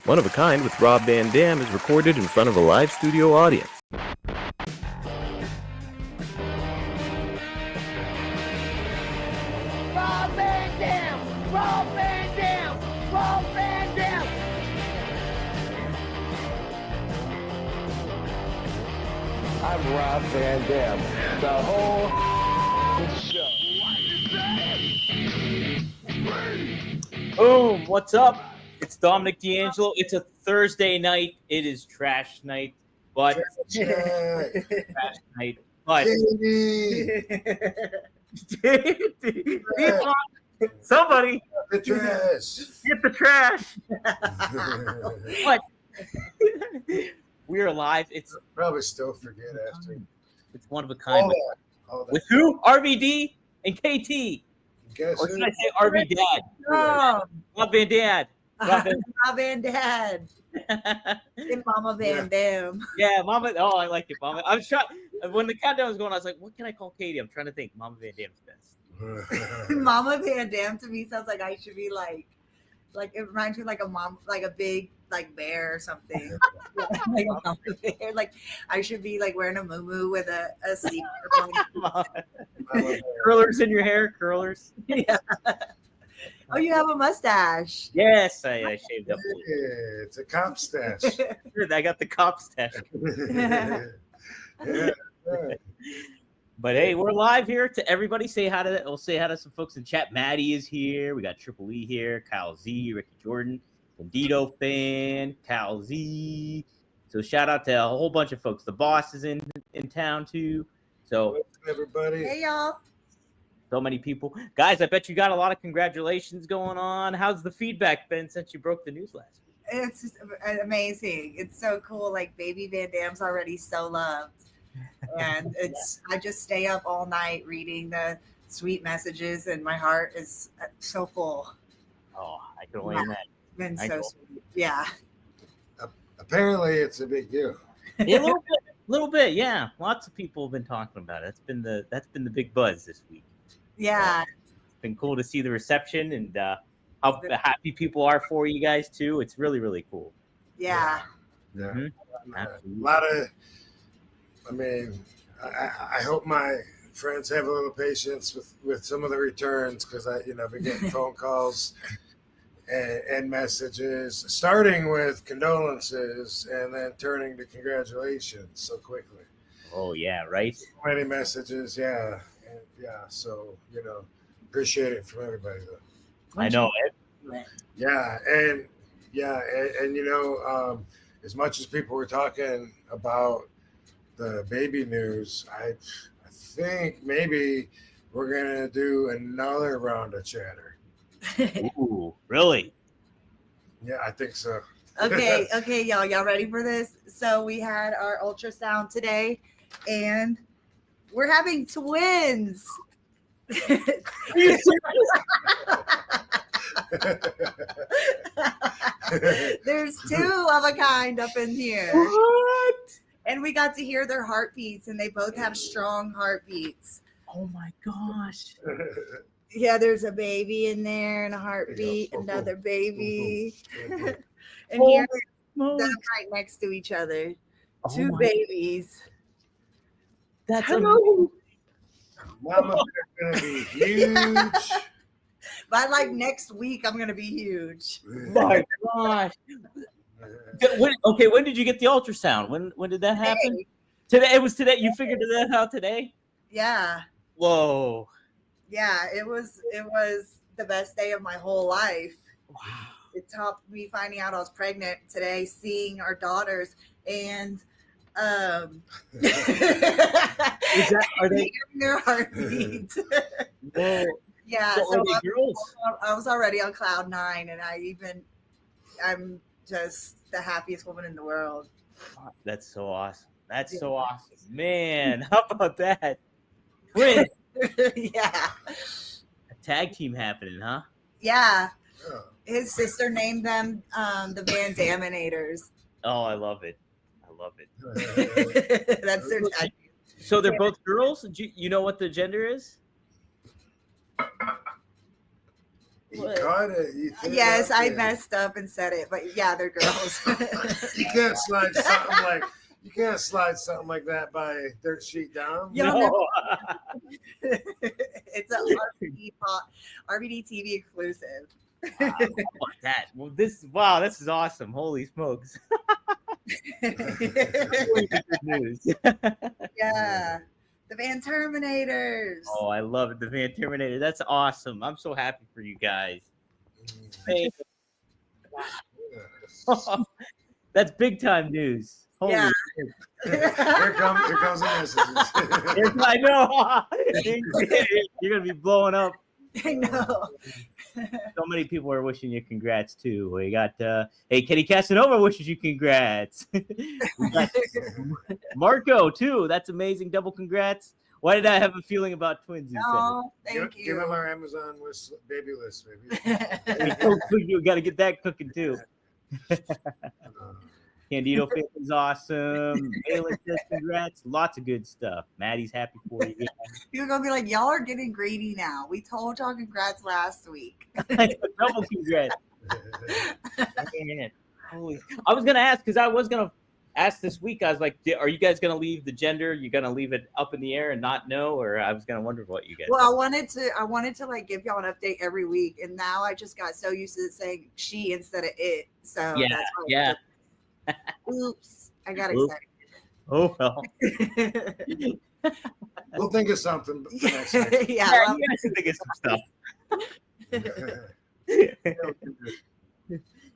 One of a Kind with Rob Van Dam is recorded in front of a live studio audience. Rob Van Dam! Rob Van Dam! Rob Van Dam! I'm Rob Van Dam. The whole show. Boom! What's up? It's Dominic D'Angelo. It's a Thursday night. It is trash night, but trash night. But somebody The trash. get the trash. But we're live. It's Probably still forget after. one of a kind. All that. With who? RVD and KT. Guess Or who? should I say RV Dad? Oh, Rob Van Dad. Rob Van- Rob Van Dad and Mama Van Dam. Yeah, Mama. Oh, I like it, Mama. I was trying when the countdown was going. I was like, "What can I call Katie?" I'm trying to think. Mama Van Dam's best. Mama Van Dam to me sounds like I should be like it reminds me of like a mom, like a big like bear or something. Like a mama bear. Like I should be like wearing a muumuu with a seat. Curlers in your hair, curlers. Yeah. Oh, you have a mustache. Yes, I shaved up. Yeah, it's a cop stash. I got the cop stash. Yeah. But hey, we're live here. To everybody, say hi to. We'll say hi to some folks in chat. Maddie is here. We got Triple E here. Kyle Z, Ricky Jordan, Bandito fan, Kyle Z. So shout out to a whole bunch of folks. The boss is in town too. So Everybody. Hey y'all. so many people, guys. I bet you got a lot of congratulations going on. How's the feedback been since you broke the news last week? It's just amazing. It's so cool. Like baby Van Dam's already so loved. And I just stay up all night reading the sweet messages and my heart is so full. Oh, I can only imagine. It's been I so know. sweet. Yeah. Apparently, it's a big deal. Yeah, a little bit, yeah. Lots of people have been talking about it. That's been the big buzz this week. Yeah. It's been cool to see the reception and how happy people are for you guys too. It's really, really cool. Yeah. Yeah. Mhm. A lot of. I mean, I hope my friends have a little patience with some of the returns because I've been getting phone calls and messages, starting with condolences and then turning to congratulations so quickly. Oh yeah, right. So many messages, yeah, and yeah. So appreciate it from everybody though. I know it. Yeah, and as much as people were talking about the baby news, I think maybe we're gonna do another round of chatter. Ooh, really? Yeah, I think so. Okay, y'all ready for this? So we had our ultrasound today and we're having twins. There's two of a kind up in here. What? And we got to hear their heartbeats and they both have strong heartbeats. Oh my gosh. Yeah, there's a baby in there and a heartbeat, another baby. And here Oh, they're right next to each other. oh Two my- babies. That's Hello. Mama, they're gonna be huge. By like next week, I'm gonna be huge. my gosh. When did you get the ultrasound? When did that happen? Hey, Today. It was today. You figured that out today? yeah, Whoa. yeah. It was the best day of my whole life. Wow. It topped me finding out I was pregnant today, seeing our daughters, and Are they? hearing their heartbeat. Whoa. Yeah, So so are they girls? I was already on cloud 9, and I'm just the happiest woman in the world. That's so awesome. That's so awesome, man. How about that? Twins. Yeah, A tag team happening, huh? yeah. Yeah. His sister named them the Van Daminators. Oh, I love it. I love it. That's their tag. So they're both girls. Do you know what the gender is? You caught it. You threw it Yes, out I there. messed up and said it, but yeah, they're girls. You can't slide something like that by dirt sheet down. Y'all No. It's a RVD TV exclusive. Wow, how about that? Well, this is awesome. Holy smokes. Really good news. Yeah, the Van Terminators. Oh, I love it. The Van Terminator. That's awesome. I'm so happy for you guys. Hey, that's big time news. Holy Yeah. shit. Here comes the messages. I know. You're gonna be blowing up. I know. So many people are wishing you congrats too. We got hey, Kenny Casanova wishes you congrats. We got Marco too. That's amazing. Double congrats. Why did I have a feeling about twins? Oh, thank Give him you. our Amazon baby list, baby. You got to get that cooking too. Candido Fit is awesome. Baylor says congrats. Lots of good stuff. Maddie's happy for you. You're gonna be like, y'all are getting greedy now. We told y'all congrats last week. Double congrats. Man, holy. I was gonna ask because I was gonna ask this week. I was like, are you guys gonna leave the gender? You're gonna leave it up in the air and not know, or I was gonna wonder what you guys. Well, I wanted to like give y'all an update every week, and now I just got so used to saying she instead of it. So Yeah, that's why yeah. Oops, I got Oops. Oh well. We'll think of something for next week. excited. Yeah, well, you guys can think of some stuff.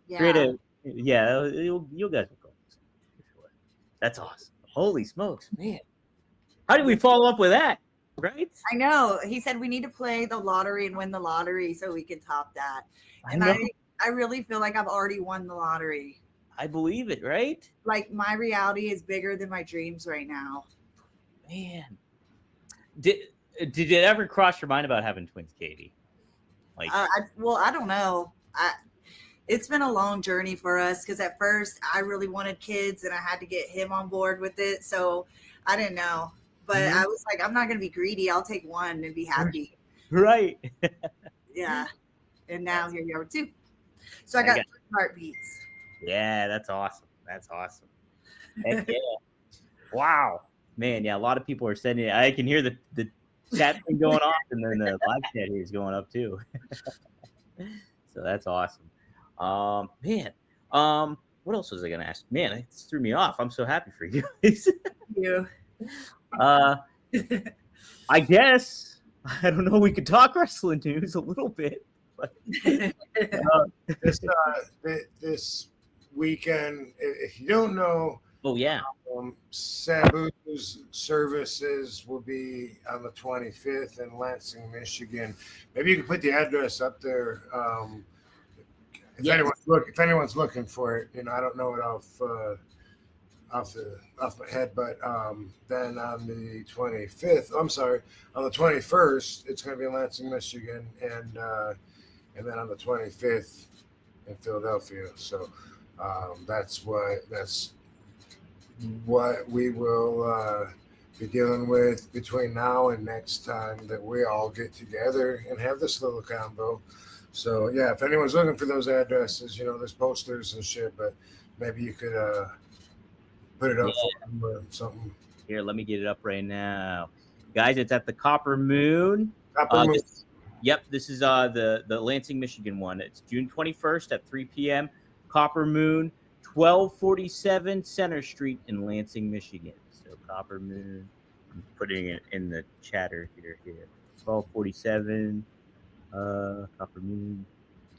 yeah. Creative. Yeah, you guys will go. For sure. That's awesome. Holy smokes, man. How did we follow up with that? Right? I know. He said we need to play the lottery and win the lottery so we can top that. I And know. I really feel like I've already won the lottery. I believe it, right? Like my reality is bigger than my dreams right now. Man. Did it ever cross your mind about having twins, Katie? Like I don't know. It's been a long journey for us because at first I really wanted kids and I had to get him on board with it. So I didn't know. But Mhm. I was like, I'm not going to be greedy. I'll take one and be happy. right. Yeah. And now here you are, two. So I got 3 heartbeats. Yeah, that's awesome. That's awesome. Heck yeah. Wow. Man, yeah, a lot of people are sending it. I can hear the chat thing going off, and then the live chat here is going up too. So that's awesome. Man. What else was I gonna ask? Man, it threw me off. I'm so happy for you guys. You. I guess I don't know. We could talk wrestling news a little bit. But, This weekend, if you don't know, oh yeah. Sabu's services will be on the 25th in Lansing, Michigan. Maybe you can put the address up there. If anyone's looking for it, I don't know it off my head, but then on the 25th, on the 21st, it's going to be in Lansing, Michigan, and then on the 25th in Philadelphia. So that's what we will be dealing with between now and next time that we all get together and have this little combo. So yeah, if anyone's looking for those addresses, there's posters and shit, but maybe you could put it up for them or something. Here, let me get it up right now, guys. It's at the Copper Moon. Moon. This is the Lansing, Michigan one. It's June 21st at 3 p.m. Copper Moon, 1247 Center Street in Lansing, Michigan. So Copper Moon. I'm putting it in the chatter here. 1247 Copper Moon.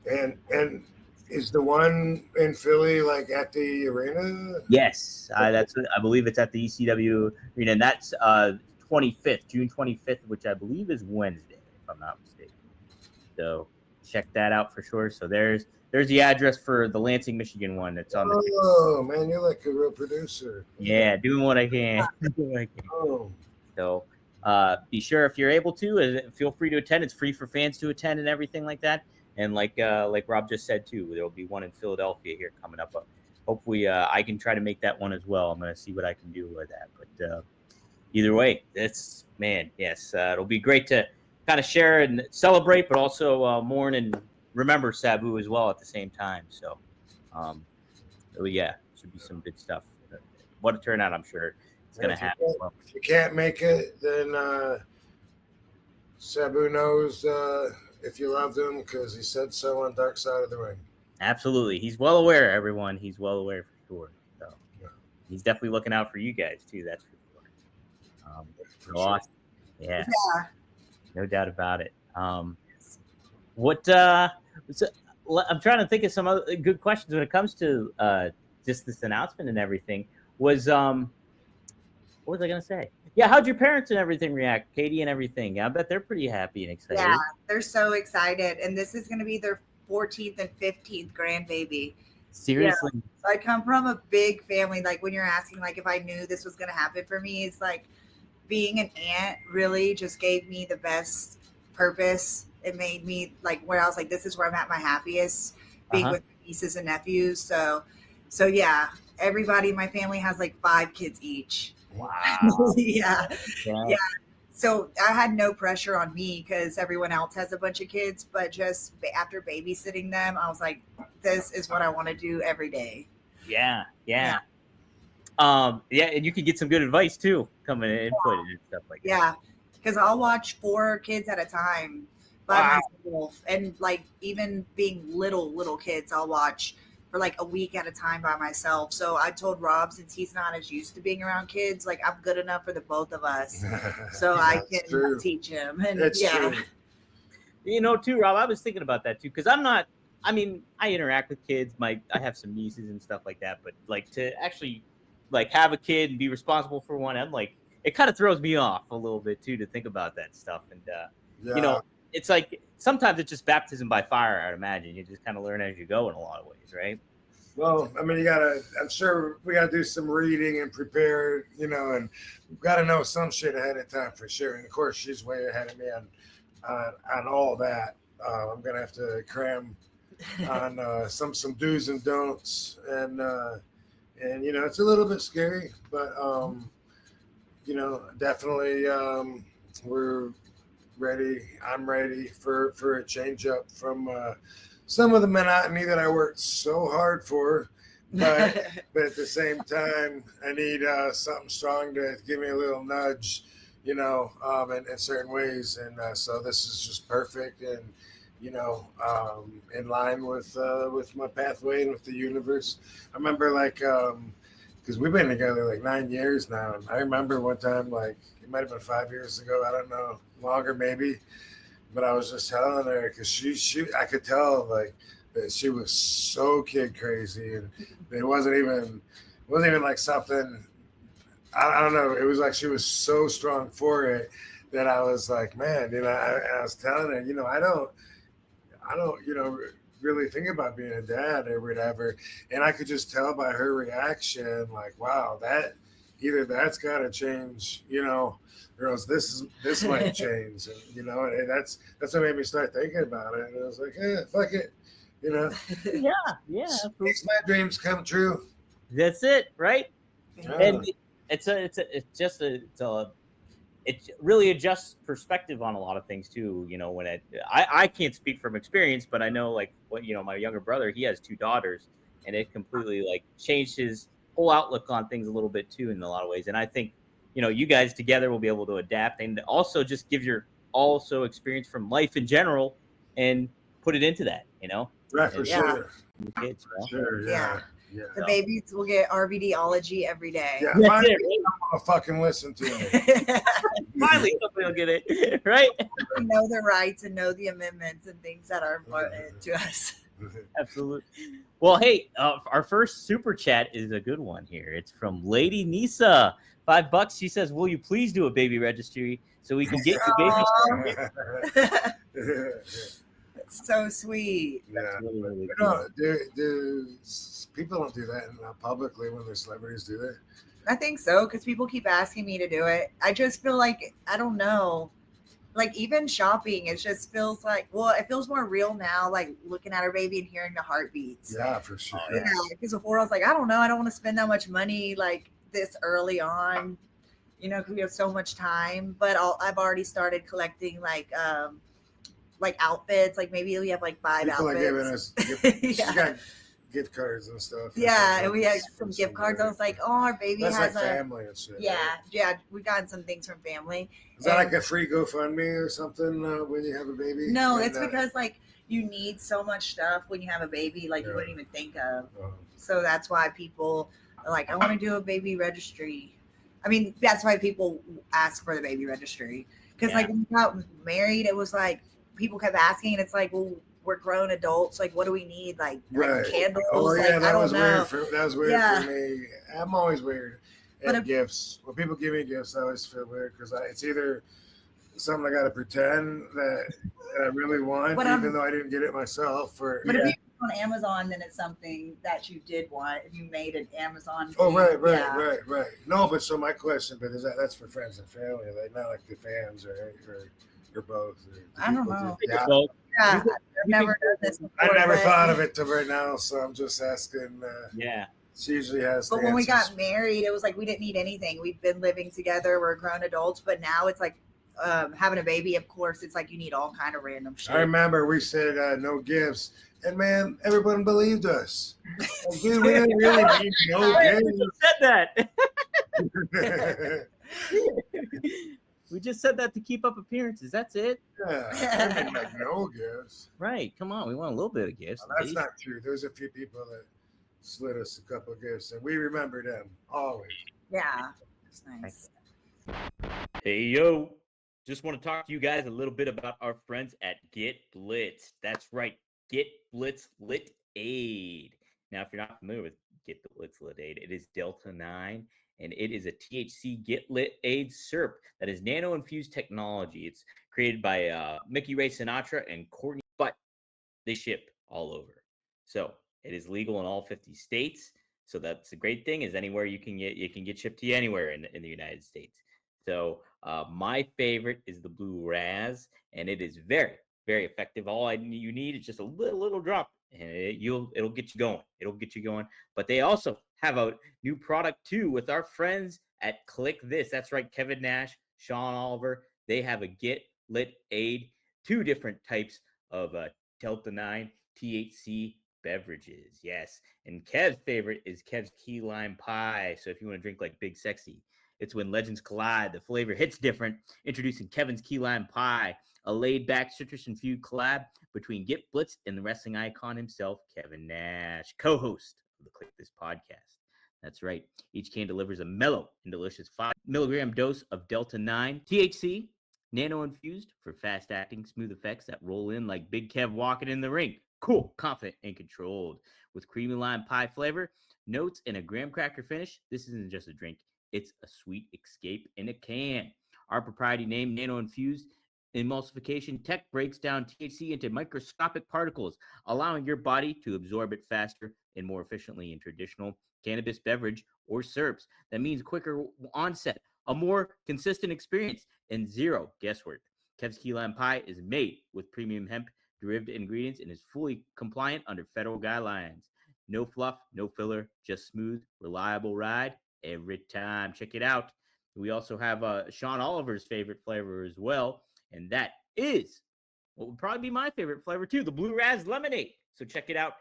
And is the one in Philly like at the arena? Yes, I believe it's at the ECW arena, and that's 25th, June 25th, which I believe is Wednesday, if I'm not mistaken. So check that out for sure. So there's the address for the Lansing, Michigan one. It's on the. Oh man, you're like a real producer. Yeah, doing what I can. Oh. So be sure if you're able to, feel free to attend. It's free for fans to attend and everything like that. And like Rob just said too, there will be one in Philadelphia here coming up. Hopefully, I can try to make that one as well. I'm going to see what I can do with that. But either way, it'll be great to kind of share and celebrate, but also mourn and remember Sabu as well at the same time. So, yeah, should be some good stuff. What a turnout! I'm sure it's going to happen. If you can't make it, then Sabu knows if you loved him because he said so on Dark Side of the Ring. Absolutely, he's well aware. Everyone, he's well aware for sure. So he's definitely looking out for you guys too. That's for sure. Awesome. Yeah, no doubt about it. What? So, I'm trying to think of some other good questions when it comes to just this announcement and everything. What was I gonna say? Yeah, how'd your parents and everything react, Katie and everything? I bet they're pretty happy and excited. Yeah, they're so excited, and this is gonna be their 14th and 15th grandbaby. Seriously, yeah. So I come from a big family. Like when you're asking, like if I knew this was gonna happen for me, it's like being an aunt really just gave me the best purpose. It made me like where I was like, this is where I'm at my happiest, being with my nieces and nephews. So yeah, everybody in my family has like 5 kids each. Wow. yeah. So I had no pressure on me because everyone else has a bunch of kids, but just after babysitting them, I was like, this is what I want to do every day. Yeah. And you can get some good advice too, coming in and put it and stuff like that. Yeah, because I'll watch 4 kids at a time by myself, and like even being little kids, I'll watch for like a week at a time by myself. So I told Rob, since he's not as used to being around kids, like I'm good enough for the both of us, so I can teach him. And That's true. You know, too, Rob, I was thinking about that too, because I interact with kids. I have some nieces and stuff like that, but like to actually like have a kid and be responsible for one, I'm like, it kind of throws me off a little bit too to think about that stuff. And you know, it's like sometimes it's just baptism by fire. I'd imagine you just kind of learn as you go in a lot of ways, right? Well, I mean, I'm sure we gotta do some reading and prepare, you know, and we've got to know some shit ahead of time for sure. And of course, she's way ahead of me on all that. I'm gonna have to cram on some do's and don'ts, and you know, it's a little bit scary, but you know, definitely we're ready. I'm ready for a change up from some of the monotony that I worked so hard for, but at the same time, I need something strong to give me a little nudge, you know, in certain ways, and so this is just perfect, and you know, in line with my pathway and with the universe. I remember like because we've been together like 9 years now, and I remember one time, like it might have been 5 years ago, I don't know, longer maybe, but I was just telling her because she I could tell like that she was so kid crazy, and it wasn't even like something, I don't know, it was like she was so strong for it that I was like, man, you know, I was telling her, you know, I don't, you know, really think about being a dad or whatever, and I could just tell by her reaction, like, wow, that either that's got to change, you know, or else this might change, and you know, and that's what made me start thinking about it, and I was like, fuck it, you know. yeah, makes my dreams come true. That's it, right? Yeah. And it really adjusts perspective on a lot of things too. You know, when I can't speak from experience, but I know like what, you know, my younger brother, he has 2 daughters, and it completely like changed his whole outlook on things a little bit too in a lot of ways. And I think, you know, you guys together will be able to adapt and also just give your also experience from life in general and put it into that, you know? Right, for sure. Kids, for sure, yeah. The babies will get RVDology every day. Yeah, that's finally, it, right? I'm gonna fucking listen to it. Finally, somebody will get it, right? We know the rights and know the amendments and things that are important to us. Absolutely. Well, hey, our first super chat is a good one here. It's from Lady Nisa, $5. She says, "Will you please do a baby registry so we can get your baby?" It's so sweet. Yeah, really, really no, do people don't do that publicly when they're celebrities, do they? I think so, because people keep asking me to do it. I just feel like, I don't know, like even shopping, it just feels like, well, it feels more real now, like looking at our baby and hearing the heartbeats. Yeah, for sure. Yeah, because before I was like, I don't know, I don't want to spend that much money like this early on, you know, because we have so much time. But I've already started collecting like like outfits. Like maybe we have like 5 People are giving outfits. us gift, Yeah. She got gift cards and stuff. Yeah, and we had It's some so gift cards. I great. was like, oh, our baby That's has like a family and shit. yeah, right? yeah. We got some things from family. Is that And- like a free GoFundMe or something when you have a baby? No, And, it's because like you need so much stuff when you have a baby, like you Yeah. wouldn't even think of. oh, So that's why people are like, I want to do a baby registry. I mean, that's why people ask for the baby registry. Because Yeah. like when we got married, it was like people kept asking, and it's like, well, we're grown adults. Like, what do we need? Like right. candles? Oh like, yeah, I that don't was know. weird. That was weird Yeah. for me. I'm always weird But at if- gifts. When people give me gifts, I always feel weird because it's either something I got to pretend that I really want, But, even though I didn't get it myself. Or But if you on Amazon, then it's something that you did want. If you made an Amazon. Oh thing, right. yeah. No, but so my question, but that's for friends and family, like not like the fans or both. Or I don't people know. yeah. So, Yeah, You could- I've never done this before. I never but- thought of it till right now, so I'm just asking. yeah. She usually has. But the when we answers. got married, it was like we didn't need anything. We've been living together. We're grown adults. But now it's like having a baby. Of course, it's like you need all kind of random shit. I remember we said no gifts, and man, everyone believed us. Like, dude, we didn't really need no Hey, we gifts. just said that. We just said that to keep up appearances. That's it. Yeah, I mean, like no gifts. Right. Come on. We want a little bit of gifts. Well, that's not true. There's a few people that slid us a couple of gifts, and we remember them always. Yeah, it's nice. Hey, yo. Just want to talk to you guys a little bit about our friends at Get Blitz. That's right. Get Blitz Lit Aid. Now, if you're not familiar with Get the Blitz Lit Aid, it is Delta 9, and it is a THC Get Lit Aid syrup that is nano-infused technology. It's created by Mickey Ray Sinatra and Courtney, but they ship all over. So it is legal in all 50 states. So that's a great thing. Is anywhere you can get shipped to you anywhere in the United States. So my favorite is the Blue Raz, and it is very, very effective. All you need is just a little drop, and it'll get you going. It'll get you going. But they also have a new product too with our friends at Click This. That's right, Kevin Nash, Sean Oliver. They have a Get Lit Aid, 2 different types of Delta 9 THC beverages. Yes, and Kev's favorite is Kev's Key Lime Pie. So if you want to drink like Big Sexy, it's when legends collide. The flavor hits different. Introducing Kevin's Key Lime Pie, a laid-back citrus-infused collab between Get Blitz and the wrestling icon himself, Kevin Nash, co-host of the Click This podcast. That's right. Each can delivers a mellow and delicious 5-milligram dose of Delta 9 THC, nano-infused for fast-acting, smooth effects that roll in like Big Kev walking in the ring. Cool, confident, and controlled. With creamy lime pie flavor, notes, and a graham cracker finish, this isn't just a drink. It's a sweet escape in a can. Our proprietary name, nano-infused emulsification tech, breaks down THC into microscopic particles, allowing your body to absorb it faster and more efficiently in traditional cannabis beverage or syrups. That means quicker onset, a more consistent experience, and zero guesswork. Kev's Key Lime Pie is made with premium hemp-derived ingredients and is fully compliant under federal guidelines. No fluff, no filler, just smooth, reliable ride every time. Check it out. We also have Sean Oliver's favorite flavor as well, and that is what would probably be my favorite flavor too, the Blue Raz Lemonade. So check it out.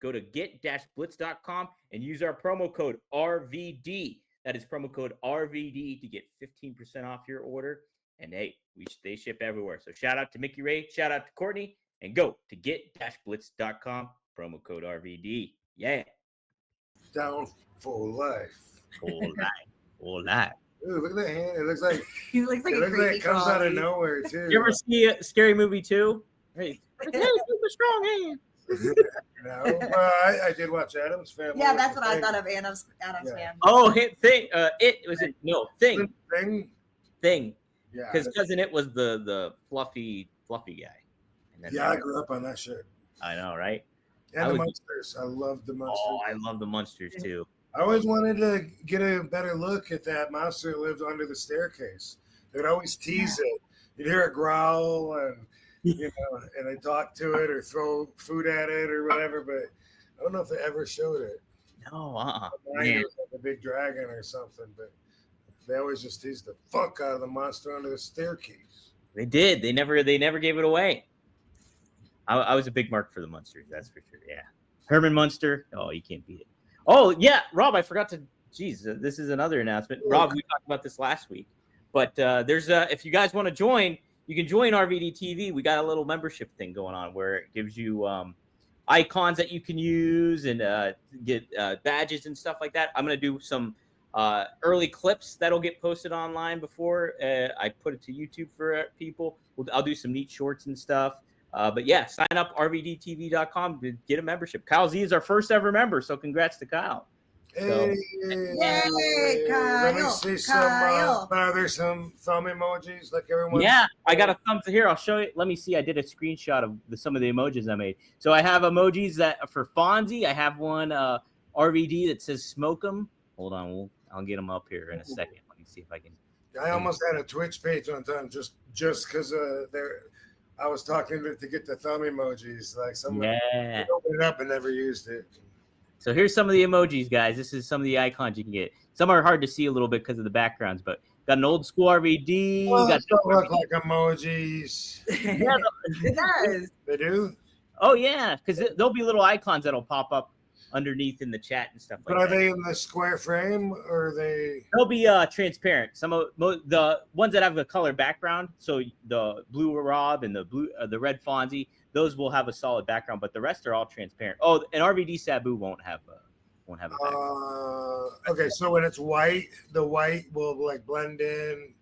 Go to get-blitz.com and use our promo code RVD. That is promo code RVD to get 15% off your order. And hey, they ship everywhere. So shout out to Mickey Ray, shout out to Courtney, and go to get-blitz.com, promo code RVD. Yeah. Down for life. Full life. Ooh, look at that hand. It looks like He looks like it a looks like creepy it comes out of crawly. nowhere too. You ever see a Scary Movie 2? Hey, super strong hand. No, well, I did watch Adam's Family. Yeah, with that's the what I thing. thought of Adam's Yeah. Family. Oh, thing. It was it. No, thing. Thing. Yeah, Because Cousin It was the fluffy guy. And then yeah, I grew up on that shit. I know, right? And I the was- monsters. I loved the monsters. Oh, I love the Munsters too. I always wanted to get a better look at that monster that lived under the staircase. They'd always tease it. You'd hear it growl and and they talk to it or throw food at it or whatever, but I don't know if they ever showed it. No, Mine man. was like a big dragon or something, but they always just teased the fuck out of the monster under the staircase. They did. They never gave it away. I was a big mark for the Munsters, that's for sure. Yeah, Herman Munster. Oh, you can't beat it. Oh yeah, Rob, I forgot to. Geez, this is another announcement. Rob, we talked about this last week, but there's if you guys want to join, you can join RVD TV. We got a little membership thing going on where it gives you icons that you can use and get badges and stuff like that. I'm gonna do some early clips that'll get posted online before I put it to YouTube for people. I'll do some neat shorts and stuff. But yeah, sign up RVDTV.com to get a membership. Kyle Z is our first ever member, so congrats to Kyle. Hey, Yay, Kyle. Let me see some. There's some thumb emojis, like everyone. Yeah, I got a thumbs here. I'll show you. Let me see. I did a screenshot of some of the emojis I made. So I have emojis that for Fonzie. I have one RVD that says "smoke 'em." Hold on, I'll get them up here in a second. Let me see if I can. I almost had a Twitch page one time just because I was talking to get the thumb emojis. Like someone opened it up and never used it. So here's some of the emojis, guys. This is some of the icons you can get. Some are hard to see a little bit because of the backgrounds, but got an old school RVD. Well, they don't look like emojis. Yeah, It does. They do? Oh, yeah, because there'll be little icons that'll pop up underneath in the chat and stuff like But are that. they in the square frame or are they? They'll be transparent. Some of the ones that have a color background, so the blue Rob and the red Fonzie, those will have a solid background, but the rest are all transparent. Oh, and RVD Sabu won't have a background. Okay, so when it's white, the white will like blend in.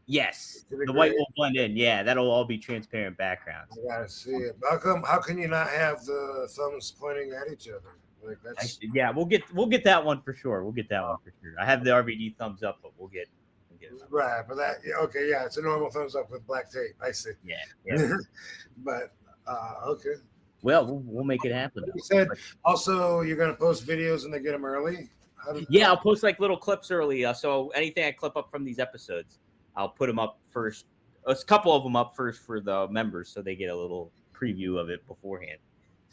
Yes, the white will blend in. Yeah, that'll all be transparent backgrounds. I gotta see it. How can you not have the thumbs pointing at each other? Like that's Yeah, we'll get that one for sure. I have the RVD thumbs up, but we'll get it. right. But okay, yeah, it's a normal thumbs up with black tape. I see. Yeah. But okay. Well, we'll make it happen. You said also you're gonna post videos and they get them early. Yeah, I'll post like little clips early. So anything I clip up from these episodes, I'll put them up first. A couple of them up first for the members, so they get a little preview of it beforehand.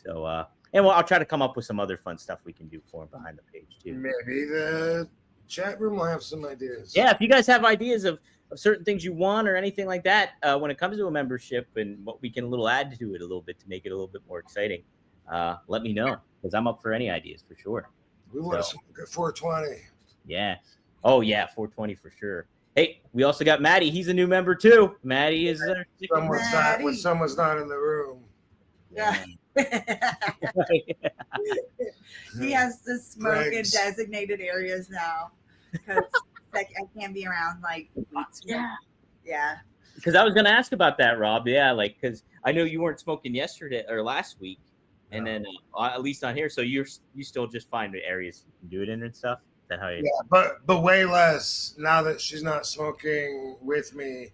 So and I'll try to come up with some other fun stuff we can do for them behind the page too. Maybe the chat room will have some ideas. Yeah, if you guys have ideas of certain things you want or anything like that when it comes to a membership and what we can add to it a little bit to make it a little bit more exciting, let me know because I'm up for any ideas for sure. We want to look at 420. Yeah. Oh yeah, 420 for sure. Hey, we also got Maddie. He's a new member too. Maddie is there. Someone's not in the room. Yeah. He has to smoke in designated areas now because I can't be around like weeds. Yeah. Because I was going to ask about that, Rob. Yeah, because I know you weren't smoking yesterday or last week, and then at least on here, so you still just find the areas you can do it in and stuff. Is that how you? Yeah, but way less now that she's not smoking with me.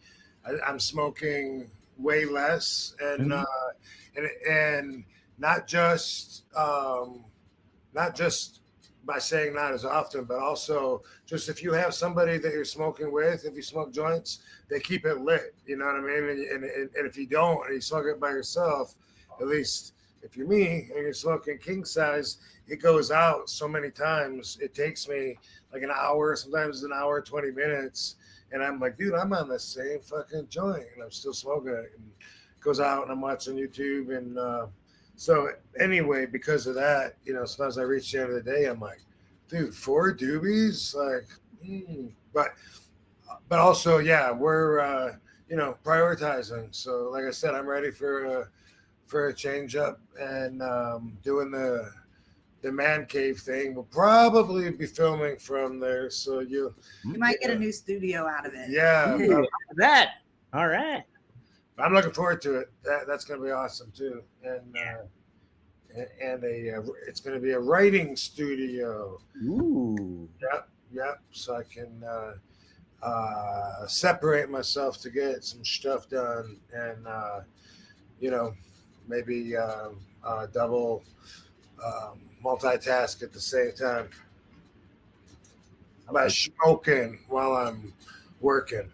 I'm smoking way less, and and not just by saying not as often, but also just if you have somebody that you're smoking with, if you smoke joints, they keep it lit. You know what I mean? And if you don't, and you smoke it by yourself, at least if you're me and you're smoking king size, it goes out so many times. It takes me like an hour, sometimes an hour, 20 minutes. And I'm like, dude, I'm on the same fucking joint and I'm still smoking it. And it goes out and I'm watching YouTube. And so anyway, because of that, sometimes I reach the end of the day, I'm like, dude, 4 doobies? Like, but also, yeah, we're, prioritizing. So like I said, I'm ready for a change up and doing the man cave thing. We'll probably be filming from there. So you might get a new studio out of it. Yeah. That. All right. I'm looking forward to it. That's going to be awesome too. And it's going to be a writing studio. Ooh. Yep. So I can separate myself to get some stuff done and maybe double multitask at the same time. By smoking while I'm working.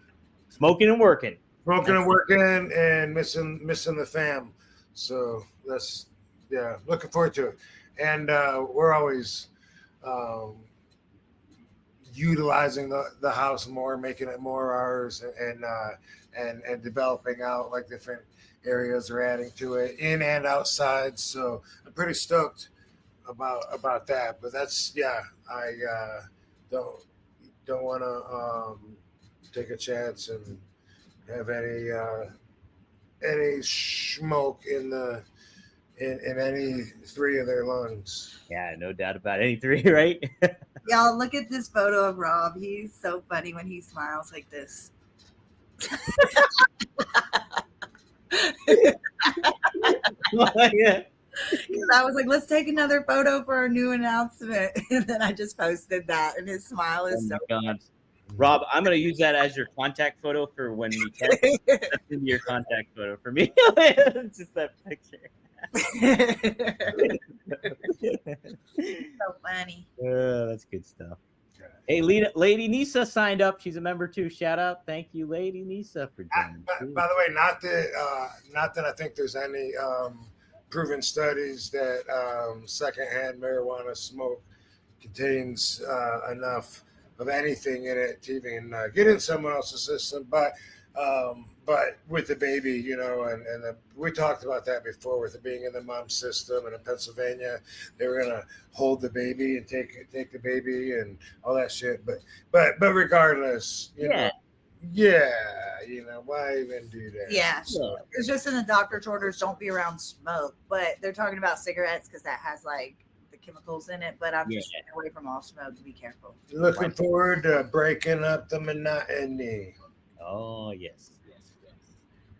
Smoking and working. And missing the fam. So that's looking forward to it. And we're always utilizing the house more, making it more ours, and developing out like different areas are adding to it in and outside. So I'm pretty stoked about that. But that's I don't want to take a chance and have any smoke in any three of their lungs. Yeah, no doubt about it. Any three, right? Y'all, look at this photo of Rob. He's so funny when he smiles like this. Yeah. I was like, let's take another photo for our new announcement. And then I just posted that, and his smile is so God. Rob, I'm going to use that as your contact photo for when we text. That's going to be your contact photo for me. It's just that picture. So funny. That's good stuff. Hey, Lady Nisa signed up. She's a member too. Shout out. Thank you, Lady Nisa, for joining. By the way, not that I think there's any proven studies that secondhand marijuana smoke contains enough of anything in it to even get in someone else's system, but with the baby, you know, and we talked about that before with it being in the mom's system, and in Pennsylvania, they were gonna hold the baby and take the baby and all that shit. But regardless, you know, why even do that? Yeah, So, it's just in the doctor's orders, don't be around smoke. But they're talking about cigarettes because that has like the chemicals in it. But I'm just staying away from all smoke. Be careful. looking forward to breaking up the monotony. Oh, yes.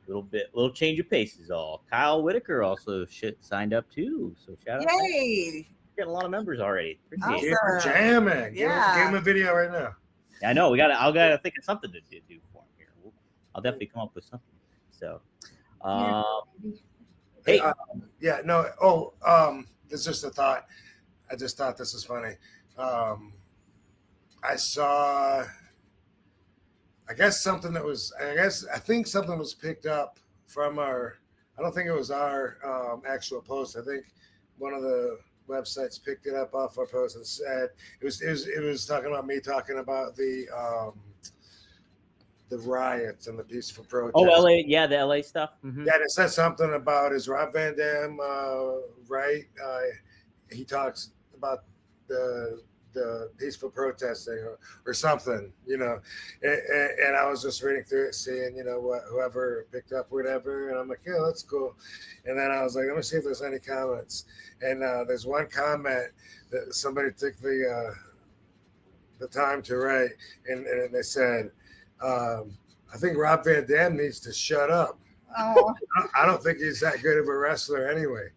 Little change of pace is all. Kyle Whitaker also signed up too. So shout out. Yay! Getting a lot of members already. Appreciate Awesome. it. We're jamming. Yeah. Give him a video right now. Yeah, I know. I'll gotta think of something to do for him here. I'll definitely come up with something. So, hey, this is just a thought. I just thought this is funny. I saw. I think something was picked up from our. I don't think it was our actual post. I think one of the websites picked it up off our post and said it was talking about me talking about the riots and the peaceful protest. Oh, LA, yeah, the LA stuff. Mm-hmm. Yeah, and it says something about, is Rob Van Dam right? He talks about the peaceful protesting or something, you know. And I was just reading through it, seeing, you know, whoever picked up whatever, and I'm like, yeah, that's cool. And then I was like, let me see if there's any comments. And there's one comment that somebody took the time to write, and they said, I think Rob Van Dam needs to shut up. Oh. I don't think he's that good of a wrestler anyway.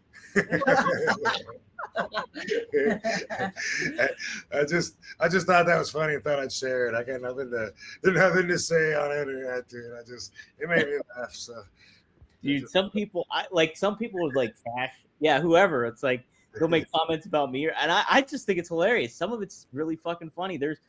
I just thought that was funny and thought I'd share it. I got nothing to say on it or that, dude. It made me laugh. So, dude, some people would like trash. Yeah, whoever. It's like they'll make comments about me, and I just think it's hilarious. Some of it's really fucking funny. There's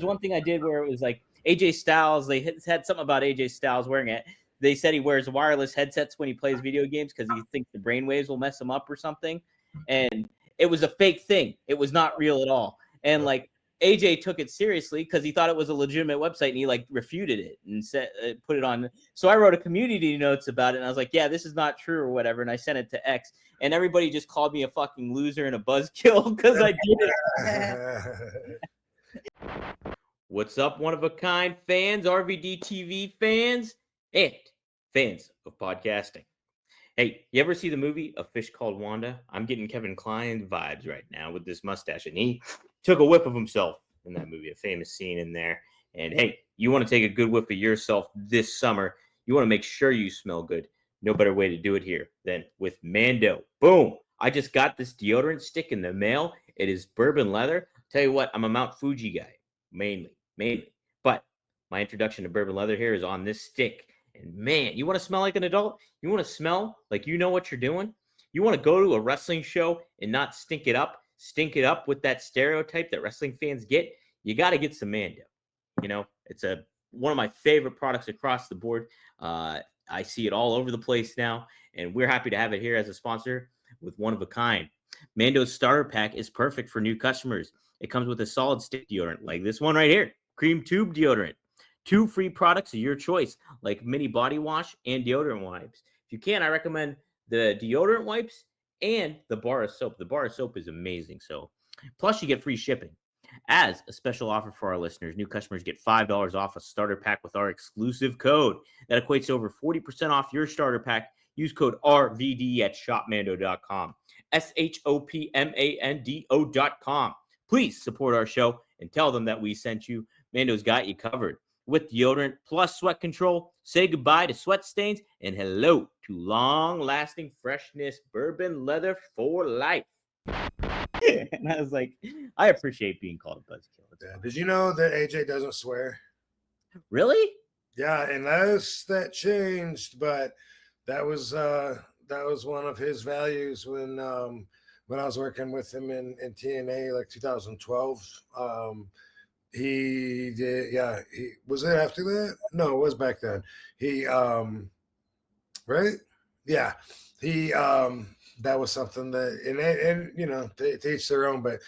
one thing I did where it was like AJ Styles. They had something about AJ Styles wearing it. They said he wears wireless headsets when he plays video games because he thinks the brainwaves will mess him up or something. And it was a fake thing. It was not real at all. And like AJ took it seriously because he thought it was a legitimate website, and he like refuted it and said, put it on. So I wrote a community notes about it, and I was like, yeah, this is not true or whatever. And I sent it to X, and everybody just called me a fucking loser and a buzzkill because I did it. What's up, one of a kind fans, RVDTV fans, and fans of podcasting? Hey, you ever see the movie A Fish Called Wanda? I'm getting Kevin Kline vibes right now with this mustache, and he took a whiff of himself in that movie, a famous scene in there. And hey, you want to take a good whiff of yourself this summer, you want to make sure you smell good. No better way to do it here than with Mando. Boom! I just got this deodorant stick in the mail. It is bourbon leather. Tell you what, I'm a Mount Fuji guy, mainly. But my introduction to bourbon leather here is on this stick. And man, you want to smell like an adult? You want to smell like you know what you're doing? You want to go to a wrestling show and not stink it up with that stereotype that wrestling fans get? You got to get some Mando. You know, it's one of my favorite products across the board. I see it all over the place now, and we're happy to have it here as a sponsor with One of a Kind. Mando's starter pack is perfect for new customers. It comes with a solid stick deodorant like this one right here, cream tube deodorant. 2 free products of your choice, like mini body wash and deodorant wipes. If you can, I recommend the deodorant wipes and the bar of soap. The bar of soap is amazing. So, plus you get free shipping. As a special offer for our listeners, new customers get $5 off a starter pack with our exclusive code. That equates to over 40% off your starter pack. Use code RVD at shopmando.com. SHOPMANDO.com. Please support our show and tell them that we sent you. Mando's got you covered. With deodorant plus sweat control, say goodbye to sweat stains and hello to long-lasting freshness, bourbon leather for life. And I was like, I appreciate being called a buzzkill. Yeah. Did you know that AJ doesn't swear? Really? Yeah, unless that changed, but that was one of his values when I was working with him in TNA like 2012. He did, yeah. He was it after that? No, it was back then. He right? Yeah. He that was something that and you know, to each their own, but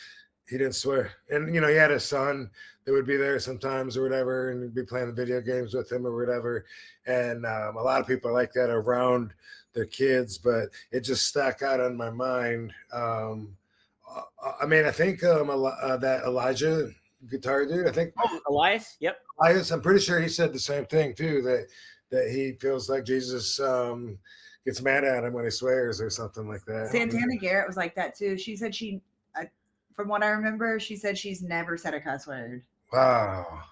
he didn't swear. And you know, he had a son that would be there sometimes or whatever, and he'd be playing the video games with him or whatever. And a lot of people like that around their kids, but it just stuck out on my mind. I mean, I think that Elijah guitar dude, I think Elias, yep. Elias, I'm pretty sure he said the same thing too, that he feels like Jesus gets mad at him when he swears or something like that. Santana Garrett was like that too. She said from what I remember, she said she's never said a cuss word. Wow.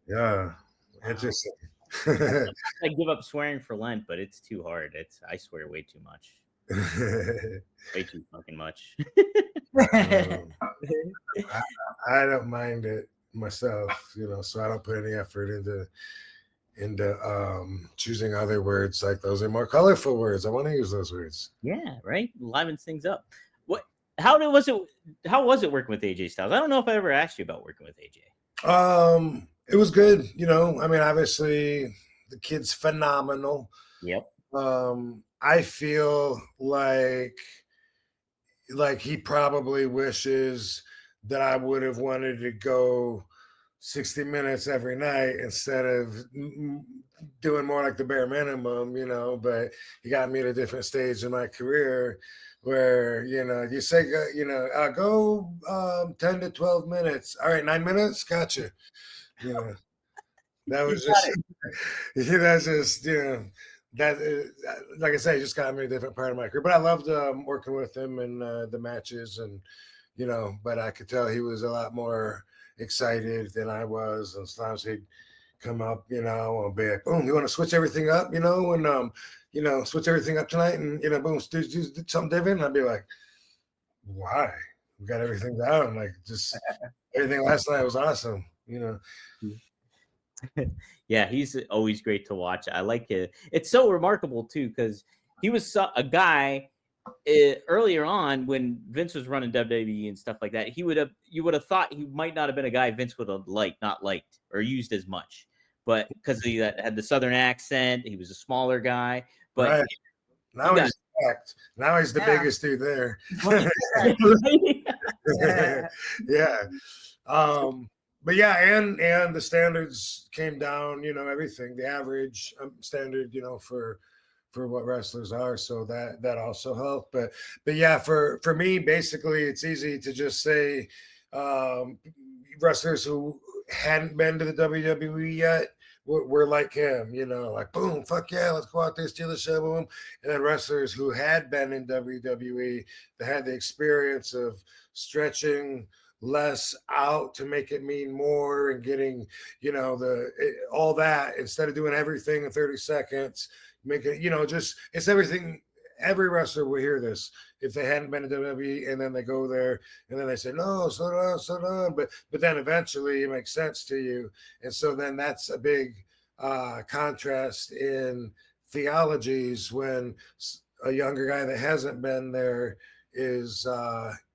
Yeah. Interesting. I give up swearing for Lent, but it's too hard. I swear way too much. Way too fucking much. I don't mind it myself, you know, so I don't put any effort into choosing other words like those are more colorful words. I want to use those words. Yeah, right. Livens things up. How was it working with AJ Styles? I don't know if I ever asked you about working with AJ. It was good, you know. I mean, obviously the kid's phenomenal. Yep. I feel like he probably wishes that I would have wanted to go 60 minutes every night instead of doing more like the bare minimum, you know, but he got me at a different stage in my career where, you know, you say, you know, go 10 to 12 minutes. All right, 9 minutes? Gotcha. You know, that was just, that's just, you know, that, like I say, just got me a different part of my career. But I loved working with him in the matches and, you know, but I could tell he was a lot more excited than I was. And sometimes he'd come up, you know, and be like, boom, you want to switch everything up, you know, and, you know, switch everything up tonight and, you know, boom, do something different. And I'd be like, why? We got everything down. Like, just everything last night was awesome, you know. Yeah, he's always great to watch. I like it. It's so remarkable, too, because he was a guy earlier on when Vince was running WWE and stuff like that. You would have thought he might not have been a guy Vince would have not liked or used as much. But because he had the Southern accent, he was a smaller guy. But right. Now he's stacked. Now he's the biggest dude there. Yeah. But yeah, and the standards came down, you know, everything, the average standard, you know, for what wrestlers are. So that also helped. But yeah, for me, basically, it's easy to just say wrestlers who hadn't been to the WWE yet were like him, you know, like, boom, fuck yeah, let's go out there, steal the show, boom. And then wrestlers who had been in WWE, that had the experience of stretching less out to make it mean more and getting, you know, all that instead of doing everything in 30 seconds, make it, you know, just, it's everything. Every wrestler will hear this if they hadn't been to WWE, and then they go there and then they say, no, slow down. But then eventually it makes sense to you. And so then that's a big contrast in theologies when a younger guy that hasn't been there is,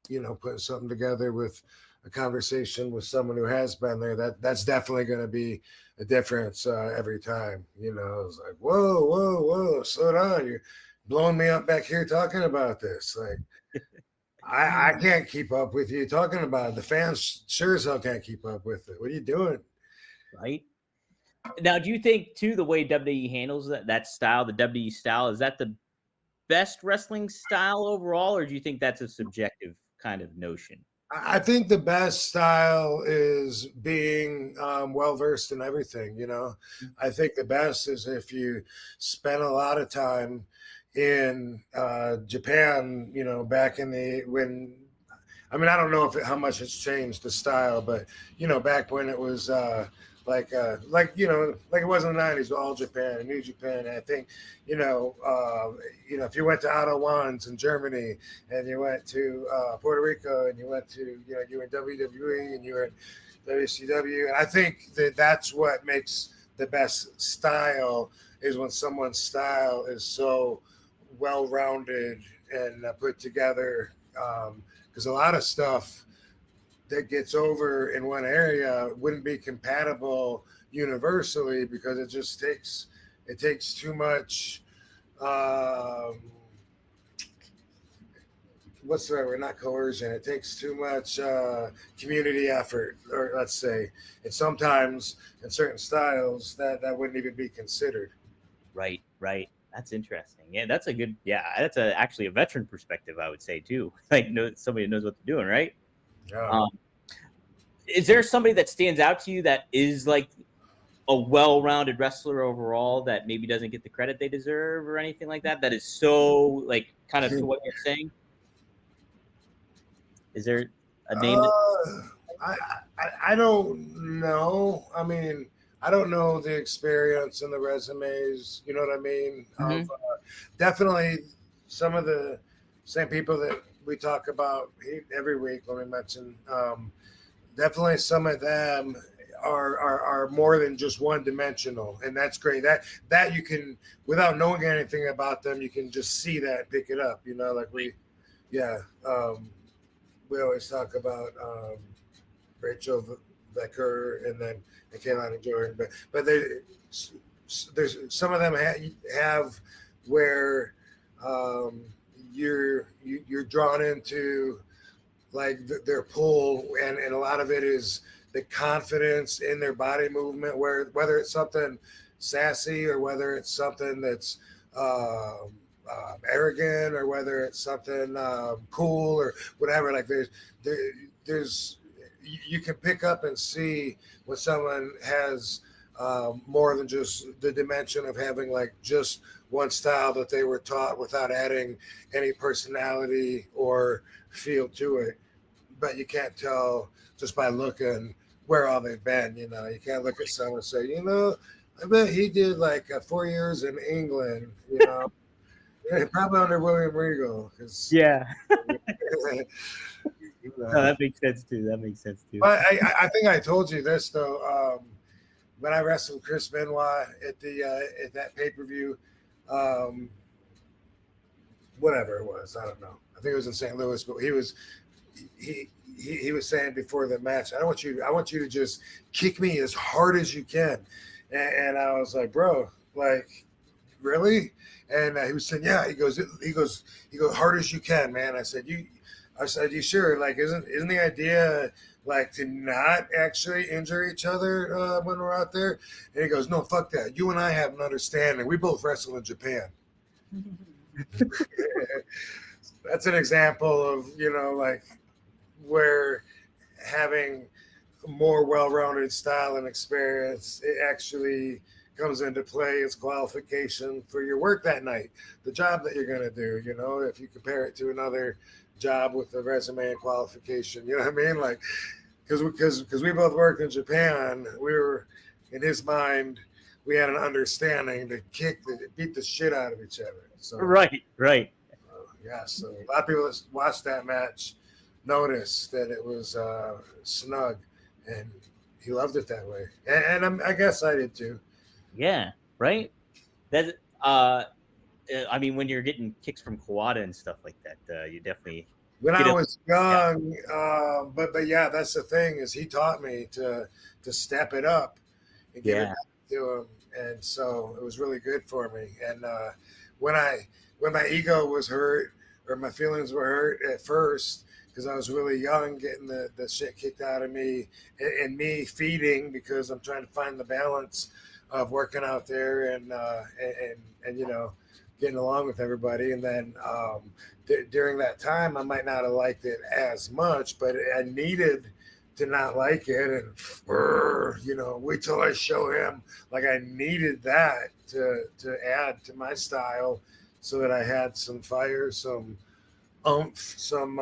you know, putting something together with a conversation with someone who has been there. That's definitely going to be a difference every time. You know, it's like, whoa, slow down. You're blowing me up back here talking about this. Like, I can't keep up with you talking about it. The fans sure as hell can't keep up with it. What are you doing? Right. Now, do you think too the way WWE handles that style, the WWE style, is that the best wrestling style overall, or do you think that's a subjective kind of notion? I think the best style is being well versed in everything. You know, I think the best is if you spend a lot of time in Japan. You know, back in the when. I mean, I don't know how much it's changed the style, but you know, back when it was like like it was in the '90s, All Japan, New Japan. And I think if you went to Auto Wands in Germany, and you went to Puerto Rico, and you went to you were in WWE, and you were in WCW, and I think that's what makes the best style is when someone's style is so well rounded and put together. Because a lot of stuff that gets over in one area wouldn't be compatible universally because it takes too much what's the right word? Not coercion. It takes too much community effort, or let's say, and sometimes in certain styles that wouldn't even be considered. Right. That's interesting. Yeah, that's a good. Yeah, that's actually a veteran perspective, I would say too. Like, somebody knows what they're doing, right? Yeah. Is there somebody that stands out to you that is like a well-rounded wrestler overall that maybe doesn't get the credit they deserve or anything like that? That is so like kind of to what you're saying. Is there a name? I don't know. I mean, I don't know the experience and the resumes. You know what I mean? Mm-hmm. Definitely some of the same people that we talk about every week when we mention. Definitely some of them are more than just one dimensional, and that's great. That you can, without knowing anything about them, you can just see that and pick it up. You know, like we always talk about Rachel Becker and then Kaylani Jordan, but there's some of them have where you're drawn into like their pull, and a lot of it is the confidence in their body movement, whether it's something sassy or whether it's something that's arrogant or whether it's something cool or whatever. Like there's you can pick up and see when someone has more than just the dimension of having like just one style that they were taught without adding any personality or feel to it. But you can't tell just by looking where all they've been. You know, you can't look at someone and say, I bet he did like 4 years in England, probably under William Regal. Yeah. No, that makes sense too. But I think I told you this though. When I wrestled Chris Benoit at that pay-per-view, whatever it was, I don't know. I think it was in St. Louis, but he was saying before the match, I want you to just kick me as hard as you can. And I was like, bro, like, really? And he was saying, yeah. He goes hard as you can, man. I said, you sure? Like, isn't the idea like to not actually injure each other when we're out there? And he goes, no, fuck that. You and I have an understanding. We both wrestle in Japan. That's an example of, like where having more well-rounded style and experience, it actually comes into play as qualification for your work that night, the job that you're going to do. If you compare it to another job with the resume and qualification, you know what I mean? Like, because we both worked in Japan, we were, in his mind, we had an understanding to beat the shit out of each other. So right. Yeah, so a lot of people that watched that match noticed that it was snug, and he loved it that way, and I guess I did too. Yeah, right. That I mean, when you're getting kicks from Kawada and stuff like that, you definitely. When I was young, but yeah, that's the thing is he taught me to step it up and give it back to him, and so it was really good for me. And when my ego was hurt or my feelings were hurt at first because I was really young, getting the shit kicked out of me, and me feeding because I'm trying to find the balance of working out there and you know, getting along with everybody. And then during that time, I might not have liked it as much, but I needed to not like it and you know, wait till I show him. Like I needed that to add to my style so that I had some fire, some oomph, some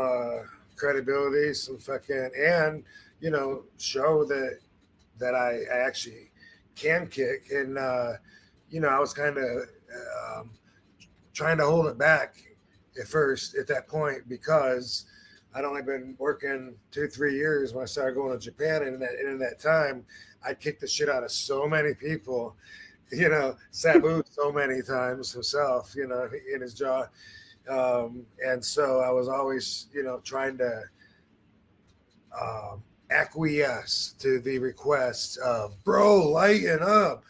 credibility, some fucking, and you know, show that I actually can kick. And you know, I was kind of trying to hold it back at first at that point because I'd only been working 2-3 years when I started going to Japan, and in that time I kicked the shit out of so many people, you know, Sabu so many times himself, you know, in his jaw. And so I was always, you know, trying to acquiesce to the requests of, bro, lighten up,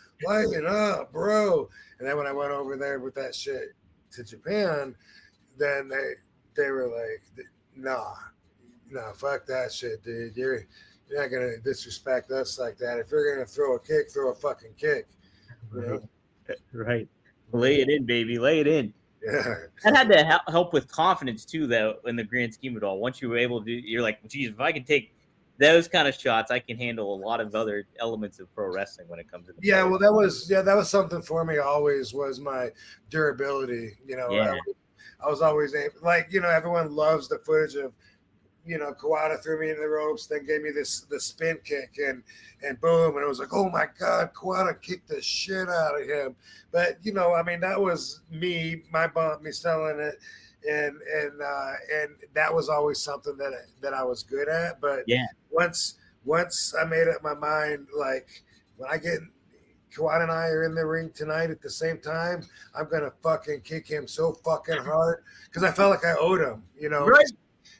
bro. And then when I went over there with that shit to Japan, then they were like, nah, fuck that shit, dude. You're not gonna disrespect us like that. If you're gonna throw a kick, throw a fucking kick. You know? Right. Lay it in, baby. Lay it in. Yeah. That had to help with confidence too, though, in the grand scheme of it all. Once you were able to, you're like, geez, if I can take those kind of shots, I can handle a lot of other elements of pro wrestling when it comes to the Yeah, well, that was something for me always, was my durability. You know, yeah. I was always able, like, you know, everyone loves the footage of, you know, Kawada threw me in the ropes, then gave me the spin kick, and boom, and it was like, oh my God, Kawada kicked the shit out of him. But you know, I mean, that was me, my bump, me selling it, and that was always something that I was good at. But yeah, once I made up my mind, like when I get Kawada and I are in the ring tonight at the same time, I'm gonna fucking kick him so fucking hard because I felt like I owed him, you know. Right.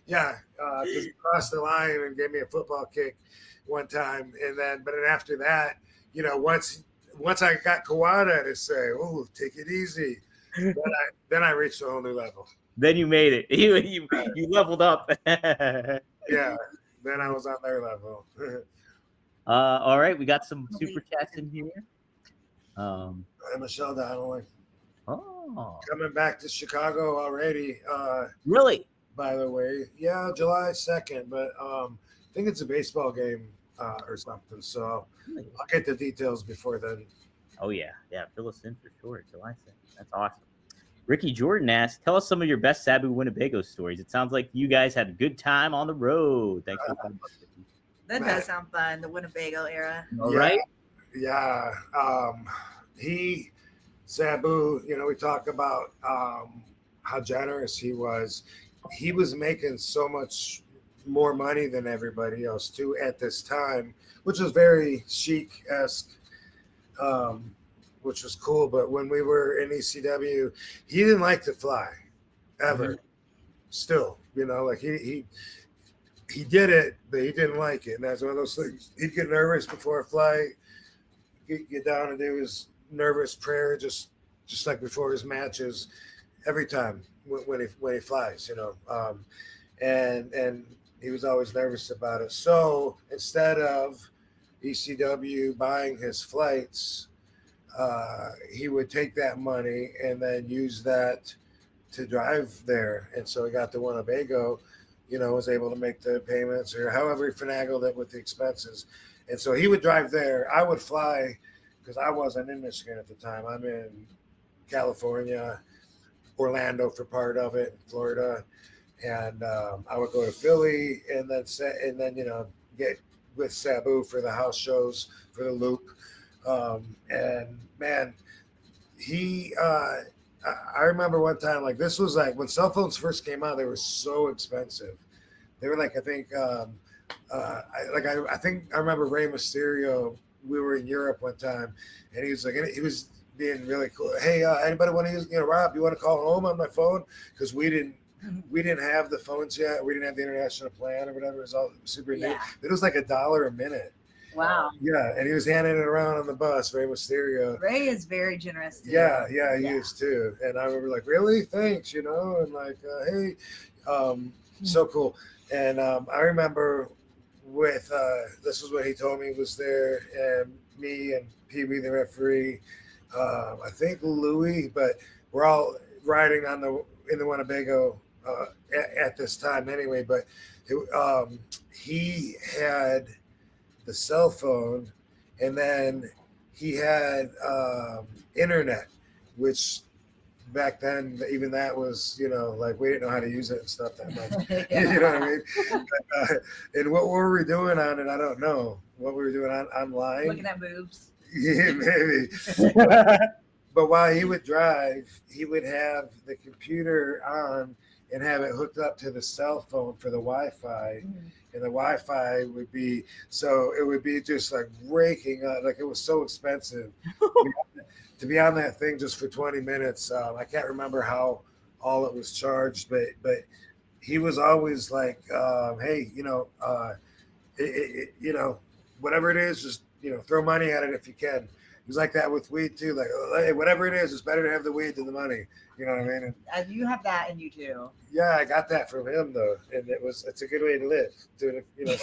Yeah, because he crossed the line and gave me a football kick one time, and then after that, you know, once I got Kawada to say, "Oh, take it easy," then I reached a whole new level. Then you made it. You leveled up. Yeah, then I was on their level. All right, we got some super chats in here. And Michelle Donnelly. Oh, Coming back to Chicago already. Really? By the way, yeah, July 2nd, but I think it's a baseball game or something. So I'll get the details before then. Oh yeah, fill us in for sure. July 2nd. That's awesome. Ricky Jordan asked, "Tell us some of your best Sabu Winnebago stories. It sounds like you guys had a good time on the road." Thanks for coming. That does sound fun. The Winnebago era. All right. Yeah. Sabu, you know, we talk about how generous he was. He was making so much more money than everybody else too at this time, which was very chic-esque, which was cool. But when we were in ECW, he didn't like to fly ever. Mm-hmm. Still, you know, like he did it, but he didn't like it. And that's one of those things. He'd get nervous before a flight, get down and do his nervous prayer, just like before his matches, every time when he flies, you know. And he was always nervous about it. So instead of ECW buying his flights, he would take that money and then use that to drive there. And so he got the Winnebago, you know, was able to make the payments or however he finagled it with the expenses. And so he would drive there. I would fly because I wasn't in Michigan at the time. I'm in California, Orlando for part of it, Florida. And I would go to Philly and then, you know, get with Sabu for the house shows, for the loop. And man, I remember one time, like this was like when cell phones first came out, they were so expensive. They were like, I think, I think I remember Rey Mysterio. We were in Europe one time, and he was being really cool. Hey, anybody want to use, you know, Rob? You want to call home on my phone? Because we didn't have the phones yet. We didn't have the international plan or whatever. It was all super new. It was like $1 a minute. Wow. Yeah, and he was handing it around on the bus, Rey Mysterio. Ray is very generous too. Yeah, he is too. And I remember like, really? Thanks, you know, and like, hey, so cool. And I remember with this was what he told me was there, and me and Pee Wee the referee, I think Louie, but we're all riding in the Winnebago at this time anyway. But he had the cell phone, and then he had internet, which back then even that was, you know, like we didn't know how to use it and stuff that much. You know what I mean? And what were we doing on it? I don't know what we were doing online. Looking at boobs. Yeah, maybe. But while he would drive, he would have the computer on and have it hooked up to the cell phone for the Wi-Fi. And the Wi-Fi would be, so it would be just like raking up, like it was so expensive to be on that thing just for 20 minutes. I can't remember how all it was charged, but he was always like, hey, you know, you know, whatever it is, just, you know, throw money at it if you can. He was like that with weed too. Like, hey, whatever it is, it's better to have the weed than the money. You know what I mean? And you have that in you too. Yeah, I got that from him though, and it's a good way to live. Doing it, you know.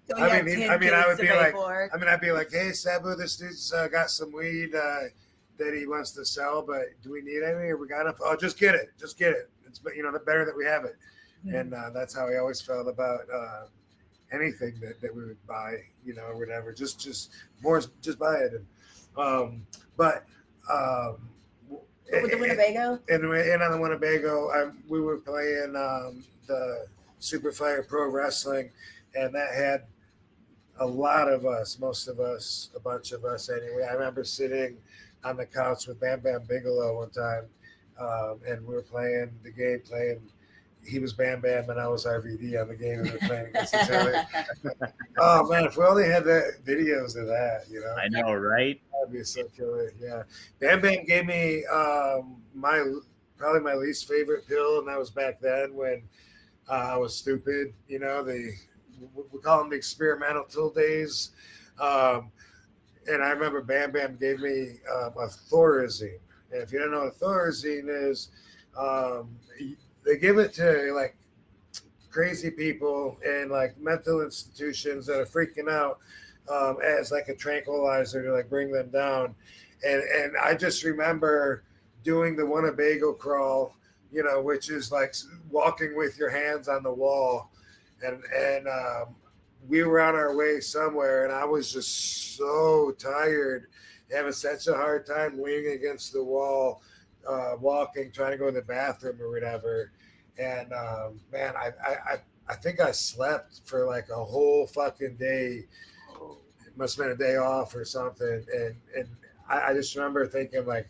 So I mean, I would be like, for. I mean, I'd be like, hey, Sabu, this dude's got some weed that he wants to sell, but do we need any? Or we got enough? Oh, just get it. It's, you know, the better that we have it. And that's how he always felt about anything that we would buy, you know, or whatever. Just buy it. And With the Winnebago? And on the Winnebago, we were playing the Superfire Pro Wrestling, and that had a lot of us, most of us, a bunch of us anyway. I remember sitting on the couch with Bam Bam Bigelow one time, and we were playing the game, he was Bam Bam and I was RVD on the game, and we were playing against each other. Oh man, if we only had the videos of that, you know. I know, right? That'd be so killer. Yeah. Bam Bam gave me probably my least favorite pill, and that was back then when I was stupid, you know, we call them the experimental pill days. And I remember Bam Bam gave me a Thorazine. And if you don't know what Thorazine is, they give it to like crazy people and like mental institutions that are freaking out as like a tranquilizer to like bring them down. And I just remember doing the Winnebago crawl, you know, which is like walking with your hands on the wall. And we were on our way somewhere, and I was just so tired, having such a hard time leaning against the wall, walking, trying to go to the bathroom or whatever. And man, I think I slept for like a whole fucking day. It must have been a day off or something. And I just remember thinking like,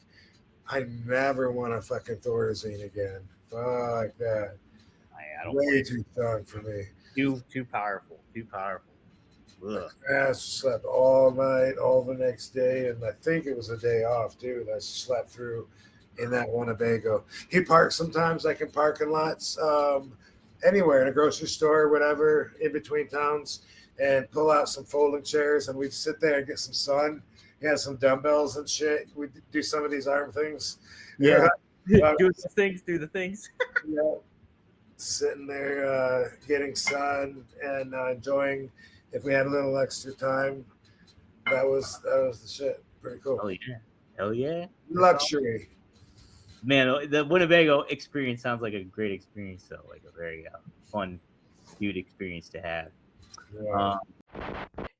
I never want to fucking Thorazine again. Fuck that. I don't Way too strong for me. Too powerful. Ugh. I slept all night, all the next day, and I think it was a day off too. That I slept through in that Winnebago. He parks sometimes, like in parking lots, anywhere in a grocery store or whatever, in between towns, and pull out some folding chairs, and we'd sit there and get some sun. He had some dumbbells and shit. We'd do some of these arm things. Yeah. Do the things. Yeah. Sitting there getting sun and enjoying. If we had a little extra time, that was the shit. Pretty cool. Hell yeah. Luxury. Man, the Winnebago experience sounds like a great experience, though. Like a very fun, cute experience to have. Yeah.